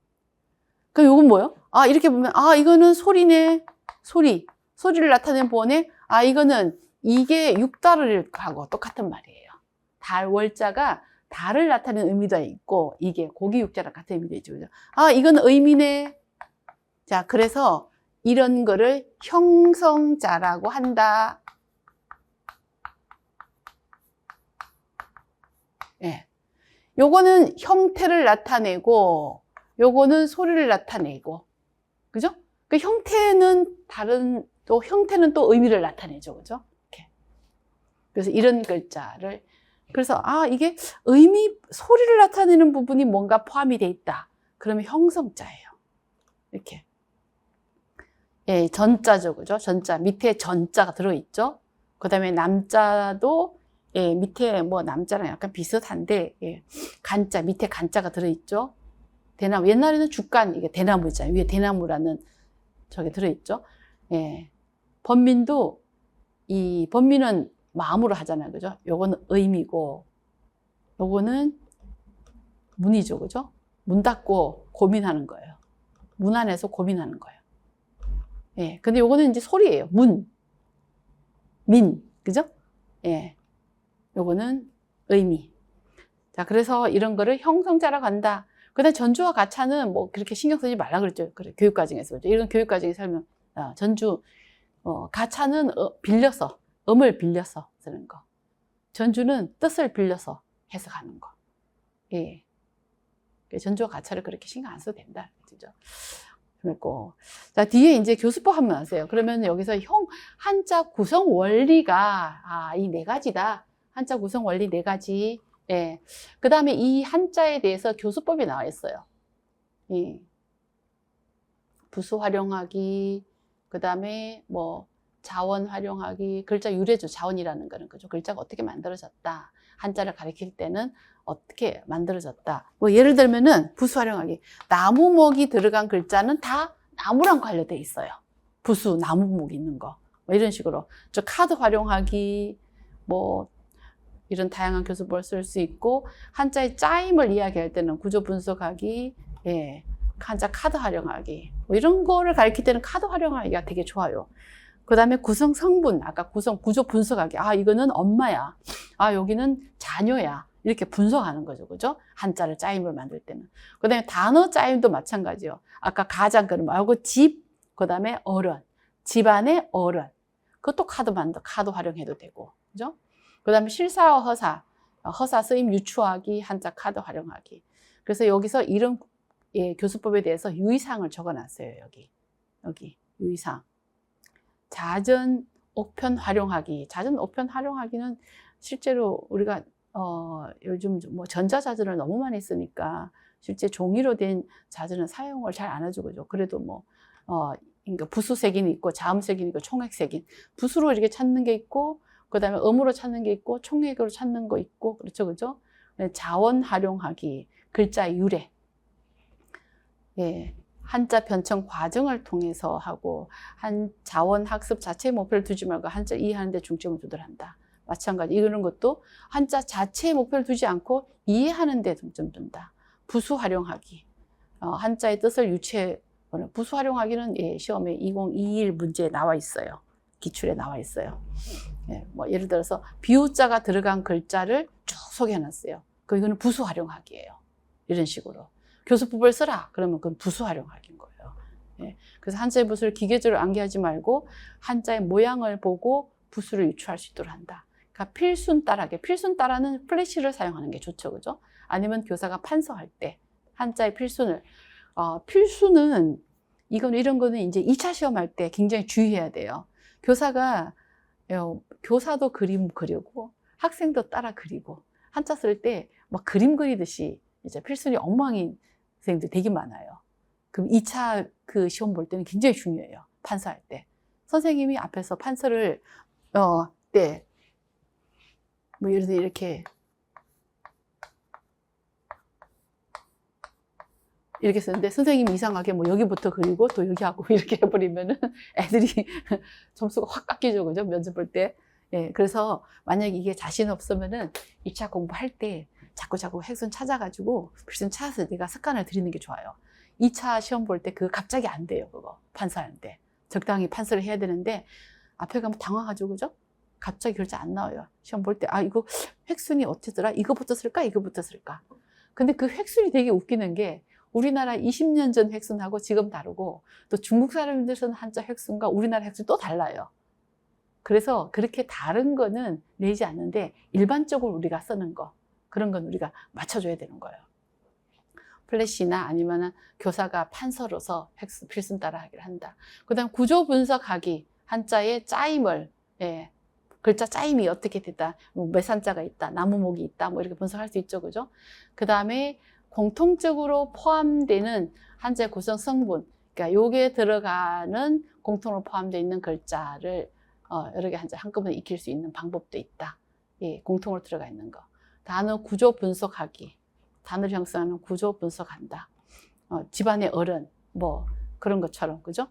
그럼 요건 뭐예요? 이렇게 보면 이거는 소리네. 소리를 나타내는 보어네. 이거는 이게 육달을 하고 똑같은 말이에요. 달 월자가 달을 나타내는 의미도 있고 이게 고기 육자랑 같은 의미도 있죠. 그죠? 이건 의미네. 자, 그래서 이런 거를 형성자라고 한다. 예. 요거는 형태를 나타내고 요거는 소리를 나타내고. 그죠? 그 형태는 형태는 또 의미를 나타내죠. 그죠? 이렇게. 그래서 이런 글자를 그래서 이게 소리를 나타내는 부분이 뭔가 포함이 돼 있다. 그러면 형성자예요. 이렇게. 예, 전자죠. 그죠? 전자. 밑에 전자가 들어있죠? 그 다음에 남자도, 예, 밑에 뭐 남자랑 약간 비슷한데, 예, 간자, 밑에 간자가 들어있죠? 대나무. 옛날에는 죽간, 이게 대나무 있잖아요. 위에 대나무라는 저게 들어있죠? 예. 번민도, 이 번민은 마음으로 하잖아요. 그죠? 요거는 의미고, 요거는 문이죠. 그죠? 문 닫고 고민하는 거예요. 문 안에서 고민하는 거예요. 예. 근데 요거는 이제 소리예요. 민. 그죠? 예. 요거는 의미. 자, 그래서 이런 거를 형성자라고 한다. 그 다음에 전주와 가차는 뭐 그렇게 신경 쓰지 말라 그랬죠. 그래, 교육과정에서. 그렇죠? 이런 교육과정에 설명. 전주, 가차는 빌려서, 음을 빌려서 쓰는 거. 전주는 뜻을 빌려서 해석하는 거. 예. 전주와 가차를 그렇게 신경 안 써도 된다. 그죠? 그랬고. 자, 뒤에 이제 교수법 한번 하세요. 그러면 여기서 한자 구성 원리가, 이 네 가지다. 한자 구성 원리 네 가지. 예. 그 다음에 이 한자에 대해서 교수법이 나와 있어요. 예. 부수 활용하기, 그 다음에 뭐, 자원 활용하기, 글자 유래죠. 자원이라는 거는. 그죠? 글자가 어떻게 만들어졌다. 한자를 가리킬 때는 어떻게 만들어졌다. 뭐 예를 들면은 부수 활용하기. 나무목이 들어간 글자는 다 나무랑 관련돼 있어요. 부수, 나무목 있는 거. 뭐 이런 식으로. 저 카드 활용하기, 뭐 이런 다양한 교수법을 쓸 수 있고, 한자의 짜임을 이야기할 때는 구조 분석하기, 예, 한자 카드 활용하기. 뭐 이런 거를 가리킬 때는 카드 활용하기가 되게 좋아요. 그 다음에 구성 성분, 아까 구조 분석하기. 이거는 엄마야. 여기는 자녀야. 이렇게 분석하는 거죠. 그죠? 한자를 짜임을 만들 때는. 그 다음에 단어 짜임도 마찬가지요. 아까 가장 그런 말고 집, 그 다음에 어른. 집안의 어른. 그것도 카드 활용해도 되고. 그죠? 그 다음에 실사와 허사 쓰임 유추하기, 한자 카드 활용하기. 그래서 여기서 이런 교수법에 대해서 유의사항을 적어 놨어요. 여기 유의사항. 자전, 옥편 활용하기. 자전, 옥편 활용하기는 실제로 우리가 요즘 뭐 전자자전을 너무 많이 쓰니까 실제 종이로 된 자전은 사용을 잘 안 하죠. 그죠? 그래도 뭐, 그러니까 부수색인 있고, 자음색인 있고, 총액색인. 부수로 이렇게 찾는 게 있고, 그 다음에 음으로 찾는 게 있고, 총액으로 찾는 거 있고, 그렇죠. 그죠? 자원 활용하기, 글자 유래. 예. 한자 변청 과정을 통해서 하고, 자원 학습 자체의 목표를 두지 말고 한자 이해하는 데 중점을 두도록 한다. 마찬가지. 이런 것도 한자 자체의 목표를 두지 않고 이해하는 데 중점 둔다. 부수 활용하기. 한자의 뜻을 유추해 보는 부수 활용하기는 시험에 2021 문제에 나와 있어요. 기출에 나와 있어요. 뭐 예를 들어서 비우자가 들어간 글자를 쭉 소개해 놨어요. 이거는 부수 활용하기예요. 이런 식으로. 교수법을 쓰라. 그러면 그건 부수 활용하기인 거예요. 그래서 한자의 부수를 기계적으로 암기하지 말고 한자의 모양을 보고 부수를 유추할 수 있도록 한다. 그러니까 필순 따라하기. 필순 따라는 플래시를 사용하는 게 좋죠. 그죠? 아니면 교사가 판서할 때 한자의 필순을 필수는 이런 거는 이제 2차 시험할 때 굉장히 주의해야 돼요. 교사도 그림 그리고 학생도 따라 그리고 한자 쓸 때 막 그림 그리듯이 이제 필순이 엉망인 선생님들 되게 많아요. 그럼 2차 그 시험 볼 때는 굉장히 중요해요. 판서할 때. 선생님이 앞에서 판서를 뭐 예를 들어 이렇게 쓰는데 선생님이 이상하게 뭐 여기부터 그리고 또 여기 하고 이렇게 해버리면은 애들이 점수가 확 깎이죠. 그죠? 면접 볼 때. 그래서 만약에 이게 자신 없으면은 2차 공부할 때 자꾸 핵순 찾아가지고 필순 찾아서 내가 습관을 들이는 게 좋아요. 2차 시험 볼 때 그거 갑자기 안 돼요. 그거 판서하는데. 적당히 판서를 해야 되는데 앞에 가면 당황하죠. 그죠? 갑자기 글자 안 나와요. 시험 볼 때 이거 획순이 어쩌더라? 이거부터 쓸까? 이거부터 쓸까? 근데 그 획순이 되게 웃기는 게 우리나라 20년 전 획순하고 지금 다르고 또 중국 사람들 쓰는 한자 획순과 우리나라 획순이 또 달라요. 그래서 그렇게 다른 거는 내지 않는데 일반적으로 우리가 쓰는 거 그런 건 우리가 맞춰줘야 되는 거예요. 플래시나 아니면 교사가 판서로서 필순 따라 하기를 한다. 그 다음 구조 분석하기. 한자의 짜임을 글자 짜임이 어떻게 됐다. 몇 한자가 있다. 나무목이 있다. 뭐 이렇게 분석할 수 있죠. 그죠? 그 다음에 공통적으로 포함되는 한자의 구성 성분. 그러니까 요게 들어가는 공통으로 포함되어 있는 글자를 여러 개 한자 한꺼번에 익힐 수 있는 방법도 있다. 공통으로 들어가 있는 거. 단어 구조 분석하기. 단어를 형성하는 구조 분석한다. 집안의 어른, 뭐, 그런 것처럼, 그죠?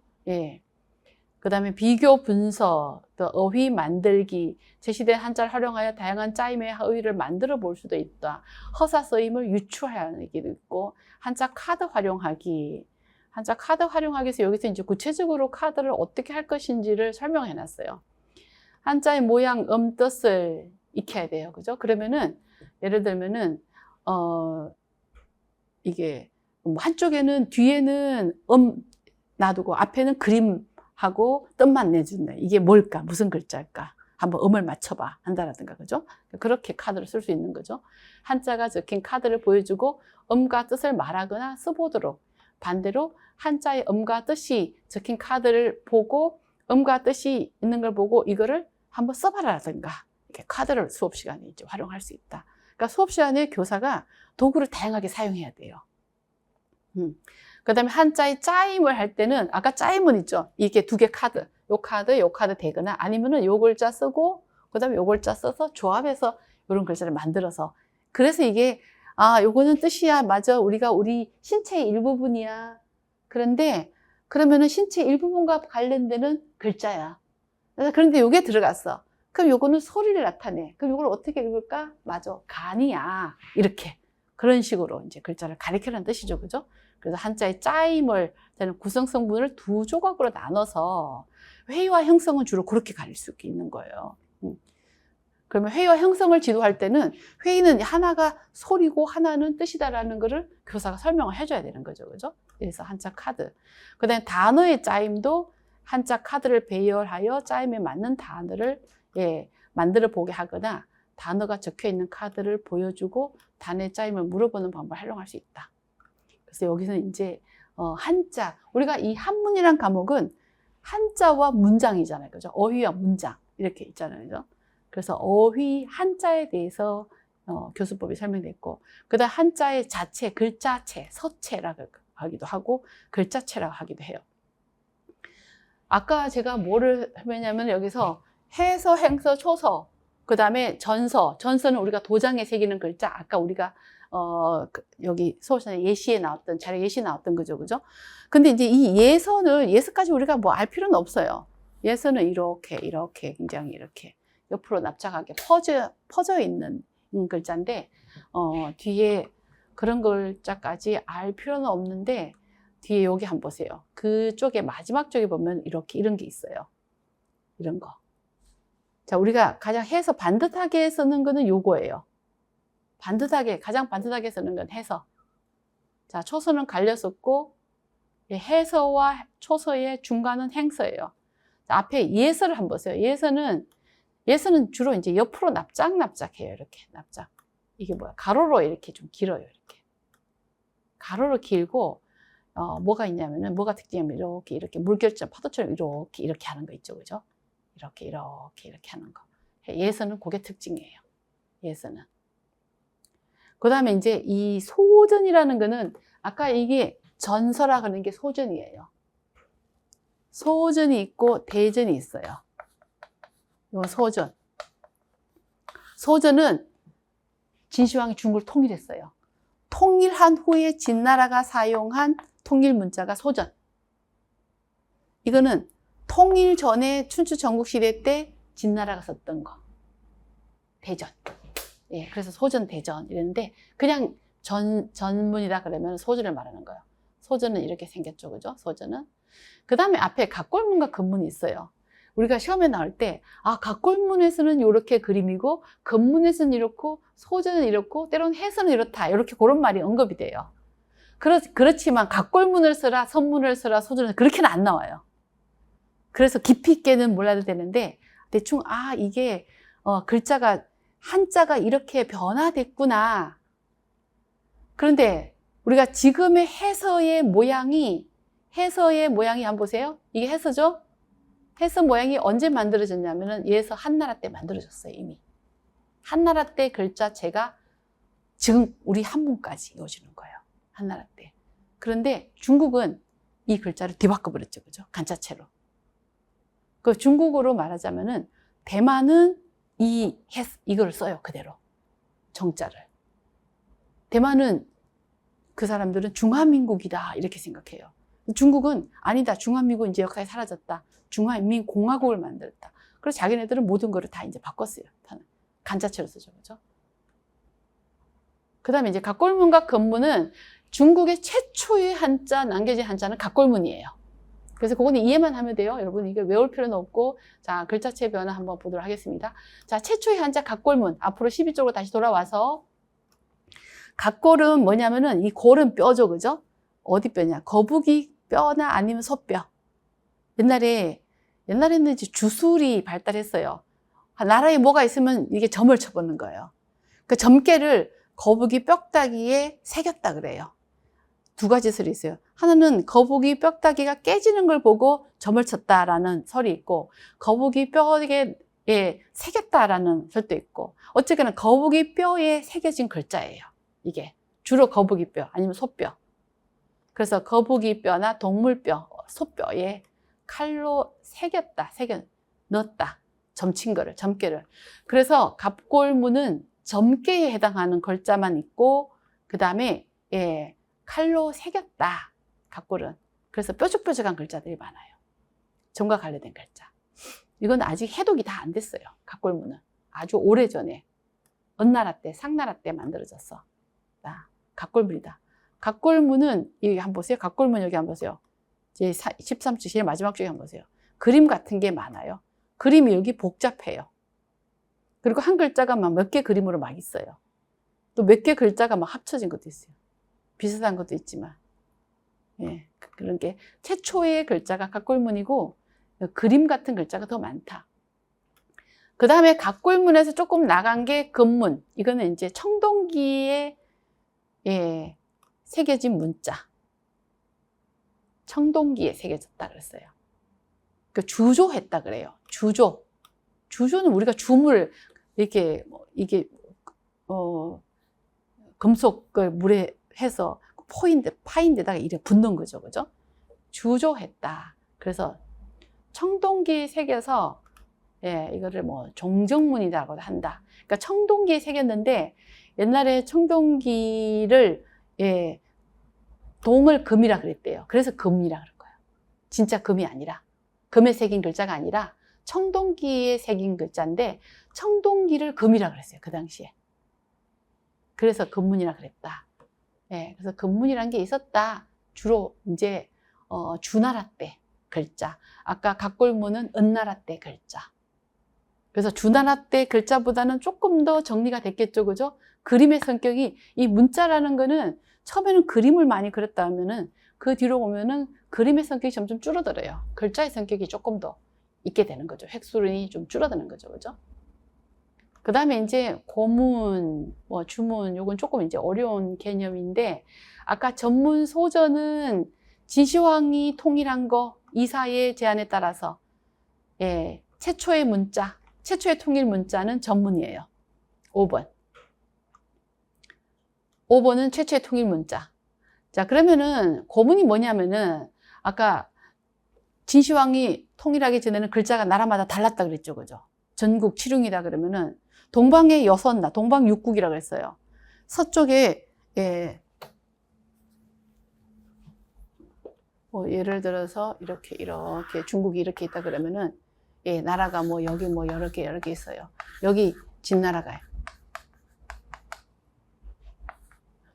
그 다음에 비교 분석, 또 어휘 만들기, 제시된 한자를 활용하여 다양한 짜임의 어휘를 만들어 볼 수도 있다. 허사 쓰임을 유추하기도 있고, 한자 카드 활용하기. 한자 카드 활용하기에서 여기서 이제 구체적으로 카드를 어떻게 할 것인지를 설명해 놨어요. 한자의 모양, 뜻을 익혀야 돼요. 그죠? 그러면은, 예를 들면은, 이게, 한쪽에는, 뒤에는 놔두고, 앞에는 그림하고 뜻만 내준다. 이게 뭘까? 무슨 글자일까? 한번 음을 맞춰봐. 한다라든가, 그죠? 그렇게 카드를 쓸 수 있는 거죠. 한자가 적힌 카드를 보여주고, 음과 뜻을 말하거나 써보도록. 반대로, 한자의 음과 뜻이 적힌 카드를 보고, 음과 뜻이 있는 걸 보고, 이거를 한번 써봐라든가. 이렇게 카드를 수업 시간에 이제 활용할 수 있다. 그러니까 수업 시간에 교사가 도구를 다양하게 사용해야 돼요. 그 다음에 한자의 짜임을 할 때는 아까 짜임은 있죠. 이게 두 개 카드. 요 카드 되거나 아니면은 요 글자 쓰고 그 다음에 요 글자 써서 조합해서 이런 글자를 만들어서 그래서 이게 요거는 뜻이야. 맞아. 우리 신체의 일부분이야. 그런데 그러면은 신체 일부분과 관련되는 글자야. 그런데 요게 들어갔어. 그럼 요거는 소리를 나타내. 그럼 요걸 어떻게 읽을까? 맞아. 간이야. 이렇게. 그런 식으로 이제 글자를 가리키라는 뜻이죠. 그죠? 그래서 한자의 짜임을 되는 구성 성분을 두 조각으로 나눠서 회의와 형성은 주로 그렇게 가릴 수 있는 거예요. 그러면 회의와 형성을 지도할 때는 회의는 하나가 소리고 하나는 뜻이다라는 거를 교사가 설명을 해줘야 되는 거죠. 그죠? 그래서 한자 카드. 그 다음에 단어의 짜임도 한자 카드를 배열하여 짜임에 맞는 단어를 만들어 보게 하거나 단어가 적혀 있는 카드를 보여주고 단어의 짜임을 물어보는 방법을 활용할 수 있다. 그래서 여기서는 이제 한자, 우리가 이 한문이란 과목은 한자와 문장이잖아요. 그죠? 어휘와 문장 이렇게 있잖아요. 그죠? 그래서 어휘, 한자에 대해서 교수법이 설명됐고 그다음 한자의 자체, 글자체, 서체라고 하기도 하고 글자체라고 하기도 해요. 아까 제가 뭐를 했냐면 여기서 해서, 행서, 초서, 그 다음에 전서. 전서는 우리가 도장에 새기는 글자. 아까 우리가, 여기 수업시간에 예시에 나왔던, 자료 예시에 나왔던 거죠. 그죠? 근데 이제 이 예서는, 예서까지 우리가 뭐 알 필요는 없어요. 예서는 이렇게 굉장히 이렇게. 옆으로 납작하게 퍼져 있는 글자인데, 뒤에 그런 글자까지 알 필요는 없는데, 뒤에 여기 한번 보세요. 그쪽에 마지막 쪽에 보면 이렇게 이런 게 있어요. 이런 거. 자, 우리가 가장 해서 반듯하게 쓰는 거는 요거예요. 가장 반듯하게 쓰는 건 해서. 자, 초서는 갈려 썼고, 해서와 초서의 중간은 행서예요. 자, 앞에 예서를 한번 보세요. 예서는 주로 이제 옆으로 납작해요. 이렇게 납작. 이게 뭐야? 가로로 이렇게 좀 길어요. 이렇게. 가로로 길고, 뭐가 있냐면은, 뭐가 특징이냐면, 이렇게 물결처럼, 파도처럼 이렇게 하는 거 있죠. 그죠? 이렇게 하는 거. 예서는 그게 특징이에요. 예서는. 그 다음에 이제 이 소전이라는 거는, 아까 이게 전서라 그러는 게 소전이에요. 소전이 있고 대전이 있어요. 이건 소전. 소전은 진시황이 중국을 통일했어요. 통일한 후에 진나라가 사용한 통일 문자가 소전. 이거는 통일 전에 춘추 전국시대 때 진나라가 썼던 거. 대전. 예, 그래서 소전, 대전 이랬는데 그냥 전문이다 그러면 소전을 말하는 거예요. 소전은 이렇게 생겼죠, 그죠? 소전은. 그 다음에 앞에 각골문과 근문이 있어요. 우리가 시험에 나올 때, 각골문에서는 이렇게 그림이고, 근문에서는 이렇고, 소전은 이렇고, 때로는 해서는 이렇다. 이렇게 그런 말이 언급이 돼요. 그렇지만 각골문을 써라, 선문을 써라, 소전은 그렇게는 안 나와요. 그래서 깊이 있게는 몰라도 되는데, 대충, 이게, 글자가, 한자가 이렇게 변화됐구나. 그런데 우리가 지금의 해서의 모양이 한번 보세요. 이게 해서죠? 해서 모양이 언제 만들어졌냐면은 예서 한나라 때 만들어졌어요, 이미. 한나라 때 글자체가 지금 우리 한문까지 이어지는 거예요. 한나라 때. 그런데 중국은 이 글자를 뒤바꿔 버렸죠, 그죠? 간자체로. 그 중국어로 말하자면은 대만은 이걸 써요, 그대로. 정자를. 대만은 그 사람들은 중화민국이다, 이렇게 생각해요. 중국은 아니다, 중화민국 이제 역사에 사라졌다. 중화인민공화국을 만들었다. 그래서 자기네들은 모든 거를 다 이제 바꿨어요. 간자체로 쓰죠, 그죠? 그 다음에 이제 각골문과 근문은 중국의 최초의 한자, 남겨진 한자는 각골문이에요. 그래서 그거는 이해만 하면 돼요. 여러분, 이게 외울 필요는 없고. 자, 글자체 변화 한번 보도록 하겠습니다. 자, 최초의 한자 각골문. 앞으로 12쪽으로 다시 돌아와서. 각골은 뭐냐면은, 이 골은 뼈죠, 그죠? 어디 뼈냐? 거북이 뼈나 아니면 소뼈. 옛날에는 이제 주술이 발달했어요. 나라에 뭐가 있으면 이게 점을 쳐보는 거예요. 그 점괘를 거북이 뼈다귀에 새겼다 그래요. 두 가지 설이 있어요. 하나는 거북이 뼈다귀가 깨지는 걸 보고 점을 쳤다라는 설이 있고, 거북이 뼈에 새겼다라는 설도 있고, 어쨌거나 거북이 뼈에 새겨진 글자예요. 이게 주로 거북이 뼈 아니면 소뼈. 그래서 거북이 뼈나 동물 뼈, 소뼈에 칼로 넣었다. 점친 거를, 점괘를. 그래서 갑골문은 점괘에 해당하는 글자만 있고, 그 다음에 칼로 새겼다. 갑골은. 그래서 뾰족뾰족한 글자들이 많아요. 점과 관련된 글자. 이건 아직 해독이 다 안 됐어요. 갑골문은. 아주 오래전에 은나라 때, 상나라 때 만들어졌어. 갑골문이다. 갑골문은 여기 한번 보세요. 갑골문 여기 한번 보세요. 이제 13쪽 제일 마지막 쪽에 한번 보세요. 그림 같은 게 많아요. 그림이 여기 복잡해요. 그리고 한 글자가 막 몇 개 그림으로 막 있어요. 또 몇 개 글자가 막 합쳐진 것도 있어요. 비슷한 것도 있지만. 예, 그런 게 최초의 글자가 갑골문이고 그림 같은 글자가 더 많다. 그 다음에 갑골문에서 조금 나간 게 근문. 이거는 이제 청동기에 새겨진 문자. 청동기에 새겨졌다 그랬어요. 그 주조했다 그래요. 주조는 우리가 주물 이렇게 이게 금속을 물에 해서 파인 데다가 이렇게 붓는 거죠, 그죠? 주조했다. 그래서 청동기에 새겨서 이거를 뭐 종정문이라고 한다. 그러니까 청동기에 새겼는데 옛날에 청동기를 동을 금이라 그랬대요. 그래서 금이라 그런 거예요. 진짜 금이 아니라 금에 새긴 글자가 아니라 청동기에 새긴 글자인데 청동기를 금이라 그랬어요. 그 당시에. 그래서 금문이라 그랬다. 예, 그래서 금문이란 게 있었다. 주로 이제 주나라 때 글자. 아까 각골문은 은나라 때 글자. 그래서 주나라 때 글자보다는 조금 더 정리가 됐겠죠, 그죠? 그림의 성격이, 이 문자라는 거는 처음에는 그림을 많이 그렸다 하면은 그 뒤로 보면은 그림의 성격이 점점 줄어들어요. 글자의 성격이 조금 더 있게 되는 거죠. 획수론이 좀 줄어드는 거죠, 그죠? 그 다음에 이제 고문, 뭐 주문, 요건 조금 이제 어려운 개념인데, 아까 전문 소전은 진시황이 통일한 거, 이사의 제안에 따라서, 예, 최초의 문자, 최초의 통일 문자는 전문이에요. 5번. 5번은 최초의 통일 문자. 자, 그러면은 고문이 뭐냐면은 아까 진시황이 통일하기 전에는 글자가 나라마다 달랐다 그랬죠, 그죠? 전국 칠흉이다 그러면은 동방의 여섯나, 동방육국이라고 했어요. 서쪽에, 예, 뭐 예를 들어서 이렇게 중국이 이렇게 있다 그러면은, 예, 나라가 뭐 여기 뭐 여러 개 있어요. 여기 진나라가요.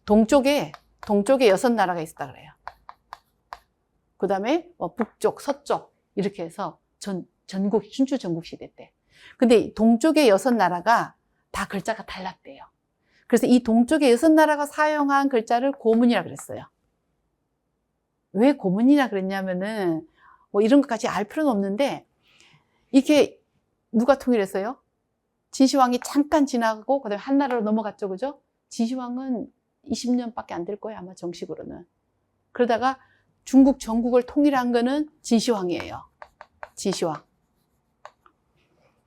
동쪽에 6나라가 있었다 그래요. 그 다음에 뭐 북쪽, 서쪽 이렇게 해서 전국, 춘추 전국 시대 때. 근데 동쪽의 6나라가 다 글자가 달랐대요. 그래서 이 동쪽의 6나라가 사용한 글자를 고문이라 그랬어요. 왜 고문이라 그랬냐면은 뭐 이런 것까지 알 필요는 없는데, 이게 누가 통일했어요? 진시황이 잠깐 지나가고 그다음에 한나라로 넘어갔죠, 그죠? 진시황은 20년밖에 안 될 거예요, 아마 정식으로는. 그러다가 중국 전국을 통일한 거는 진시황이에요.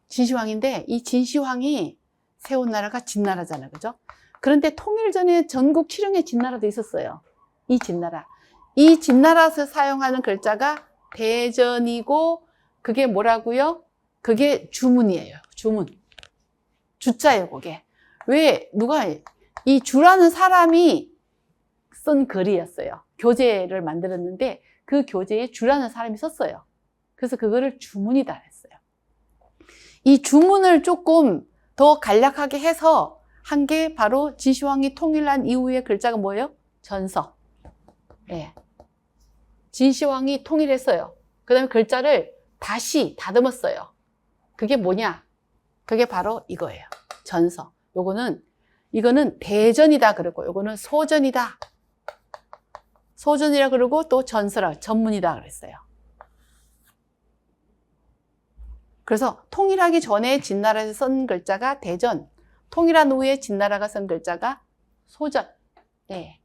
진시황인데 이 진시황이 세운 나라가 진나라잖아요, 그죠? 그런데 통일 전에 전국 칠흉의 진나라도 있었어요. 이 진나라에서 사용하는 글자가 대전이고, 그게 뭐라고요? 그게 주문이에요. 주문. 주자예요, 그게. 왜 누가 이 주라는 사람이 쓴 글이었어요. 교재를 만들었는데 그 교재에 주라는 사람이 썼어요. 그래서 그거를 주문이다 했어요. 이 주문을 조금 더 간략하게 해서 한 게 바로 진시황이 통일한 이후의 글자가 뭐예요? 전서. 예. 진시황이 통일했어요. 그 다음에 글자를 다시 다듬었어요. 그게 뭐냐? 그게 바로 이거예요. 전서. 이거는 대전이다 그러고, 요거는 소전이다. 소전이라 그러고 또 전서라, 전문이다 그랬어요. 그래서 통일하기 전에 진나라에서 쓴 글자가 대전, 통일한 후에 진나라가 쓴 글자가 소전. 네.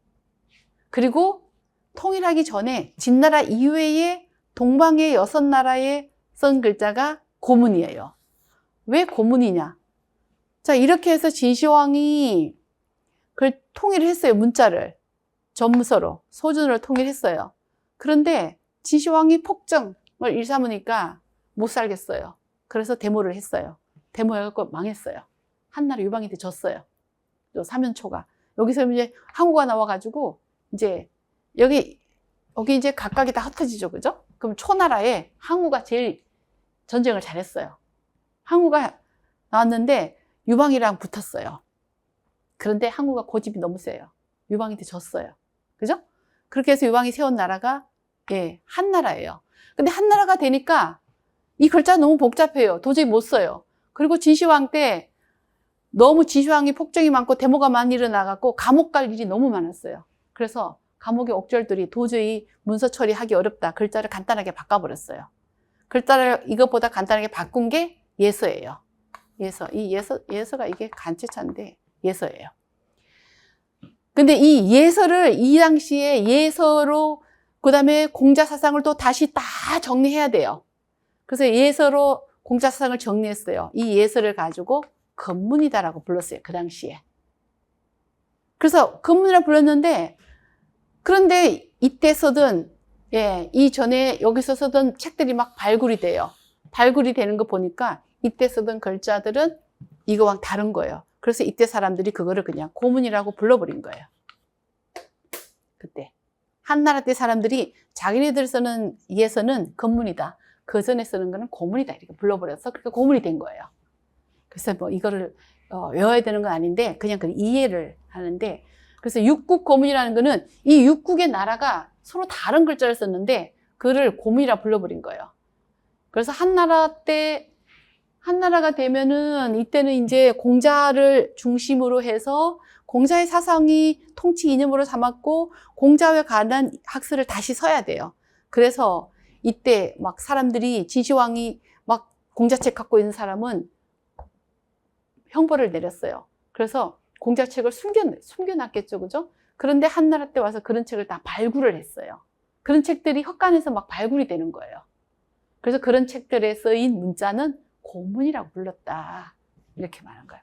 그리고 통일하기 전에 진나라 이외에 동방의 6나라에 쓴 글자가 고문이에요. 왜 고문이냐? 자, 이렇게 해서 진시황이 통일을 했어요. 문자를. 전무서로, 소전으로 통일했어요. 그런데 진시황이 폭정을 일삼으니까 못 살겠어요. 그래서 데모를 했어요. 데모해갖고 망했어요. 한나라 유방한테 졌어요. 사면초가. 여기서 이제 항우가 나와가지고, 이제, 여기 이제 각각이 다 흩어지죠. 그죠? 그럼 초나라에 항우가 제일 전쟁을 잘했어요. 항우가 나왔는데 유방이랑 붙었어요. 그런데 항우가 고집이 너무 세요. 유방한테 졌어요. 그죠? 그렇게 해서 유방이 세운 나라가, 예, 한나라예요. 근데 한나라가 되니까 이 글자가 너무 복잡해요. 도저히 못 써요. 그리고 진시황 때 너무 진시황이 폭정이 많고 데모가 많이 일어나갖고 감옥 갈 일이 너무 많았어요. 그래서 감옥의 옥졸들이 도저히 문서 처리하기 어렵다. 글자를 간단하게 바꿔버렸어요. 글자를 이것보다 간단하게 바꾼 게 예서예요. 예서가 이게 간체차인데 예서예요. 근데 이 예서를 이 당시에 예서로, 그 다음에 공자사상을 또 다시 다 정리해야 돼요. 그래서 예서로 공자사상을 정리했어요. 이 예서를 가지고 건문이다라고 불렀어요. 그 당시에. 그래서 건문이라 불렀는데, 그런데 이때 쓰던, 예, 이전에 여기서 쓰던 책들이 막 발굴이 돼요. 발굴이 되는 거 보니까 이때 쓰던 글자들은 이거랑 다른 거예요. 그래서 이때 사람들이 그거를 그냥 고문이라고 불러버린 거예요. 그때. 한나라 때 사람들이 자기네들 쓰는 예서는 건문이다. 그 전에 쓰는 거는 고문이다 이렇게 불러버려서 그러니까 고문이 된 거예요. 그래서 뭐 이거를 외워야 되는 건 아닌데 그냥 그 이해를 하는데, 그래서 육국 고문이라는 거는 이 육국의 나라가 서로 다른 글자를 썼는데 그를 고문이라 불러버린 거예요. 그래서 한나라가 되면은 이때는 이제 공자를 중심으로 해서 공자의 사상이 통치 이념으로 삼았고 공자에 관한 학설을 다시 써야 돼요. 그래서 이때 막 사람들이 진시황이 막 공자책 갖고 있는 사람은 형벌을 내렸어요. 그래서 공자책을 숨겨놨겠죠, 그죠? 그런데 한나라 때 와서 그런 책을 다 발굴을 했어요. 그런 책들이 헛간에서 막 발굴이 되는 거예요. 그래서 그런 책들에 쓰인 문자는 고문이라고 불렀다. 이렇게 말한 거예요.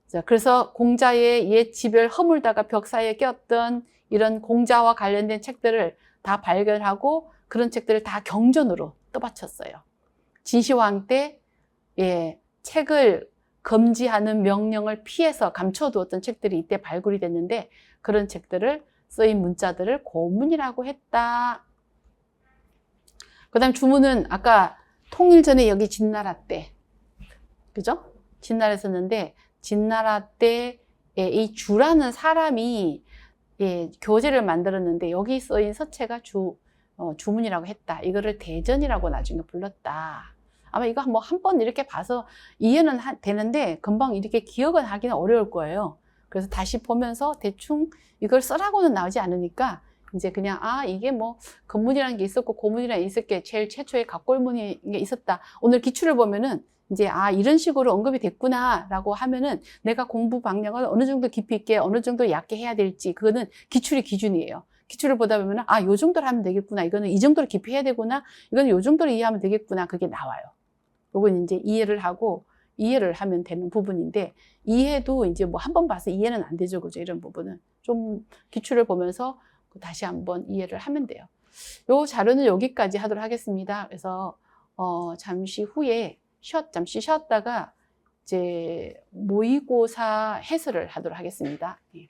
자, 그래서 공자의 옛 집을 허물다가 벽 사이에 꼈던 이런 공자와 관련된 책들을 다 발견하고 그런 책들을 다 경전으로 떠받쳤어요. 진시황 때 책을 금지하는 명령을 피해서 감춰두었던 책들이 이때 발굴이 됐는데 그런 책들을 쓰인 문자들을 고문이라고 했다. 그 다음 주문은 아까 통일 전에 여기 진나라 때, 그죠? 진나라에 썼는데 진나라 때에 이 주라는 사람이 교재를 만들었는데 여기 쓰인 서체가 주문이라고 했다. 이거를 대전이라고 나중에 불렀다. 아마 이거 뭐 한 번 이렇게 봐서 이해는 되는데 금방 이렇게 기억은 하기는 어려울 거예요. 그래서 다시 보면서 대충 이걸 쓰라고는 나오지 않으니까 이제 그냥 이게 뭐 건문이라는 게 있었고 고문이라는 게 있을 게 제일 최초에 갑골문이 있었다. 오늘 기출을 보면은 이제 이런 식으로 언급이 됐구나라고 하면은 내가 공부 방향을 어느 정도 깊이 있게 어느 정도 얕게 해야 될지 그거는 기출이 기준이에요. 기출을 보다 보면은 요 정도로 하면 되겠구나. 이거는 이 정도로 깊이 해야 되구나. 이거는 요 정도로 이해하면 되겠구나. 그게 나와요. 요건 이제 이해를 하면 되는 부분인데 이해도 이제 뭐 한 번 봐서 이해는 안 되죠. 그죠? 이런 부분은 좀 기출을 보면서 다시 한번 이해를 하면 돼요. 요 자료는 여기까지 하도록 하겠습니다. 그래서 잠시 후에 잠시 쉬었다가 이제 모의고사 해설을 하도록 하겠습니다. 네.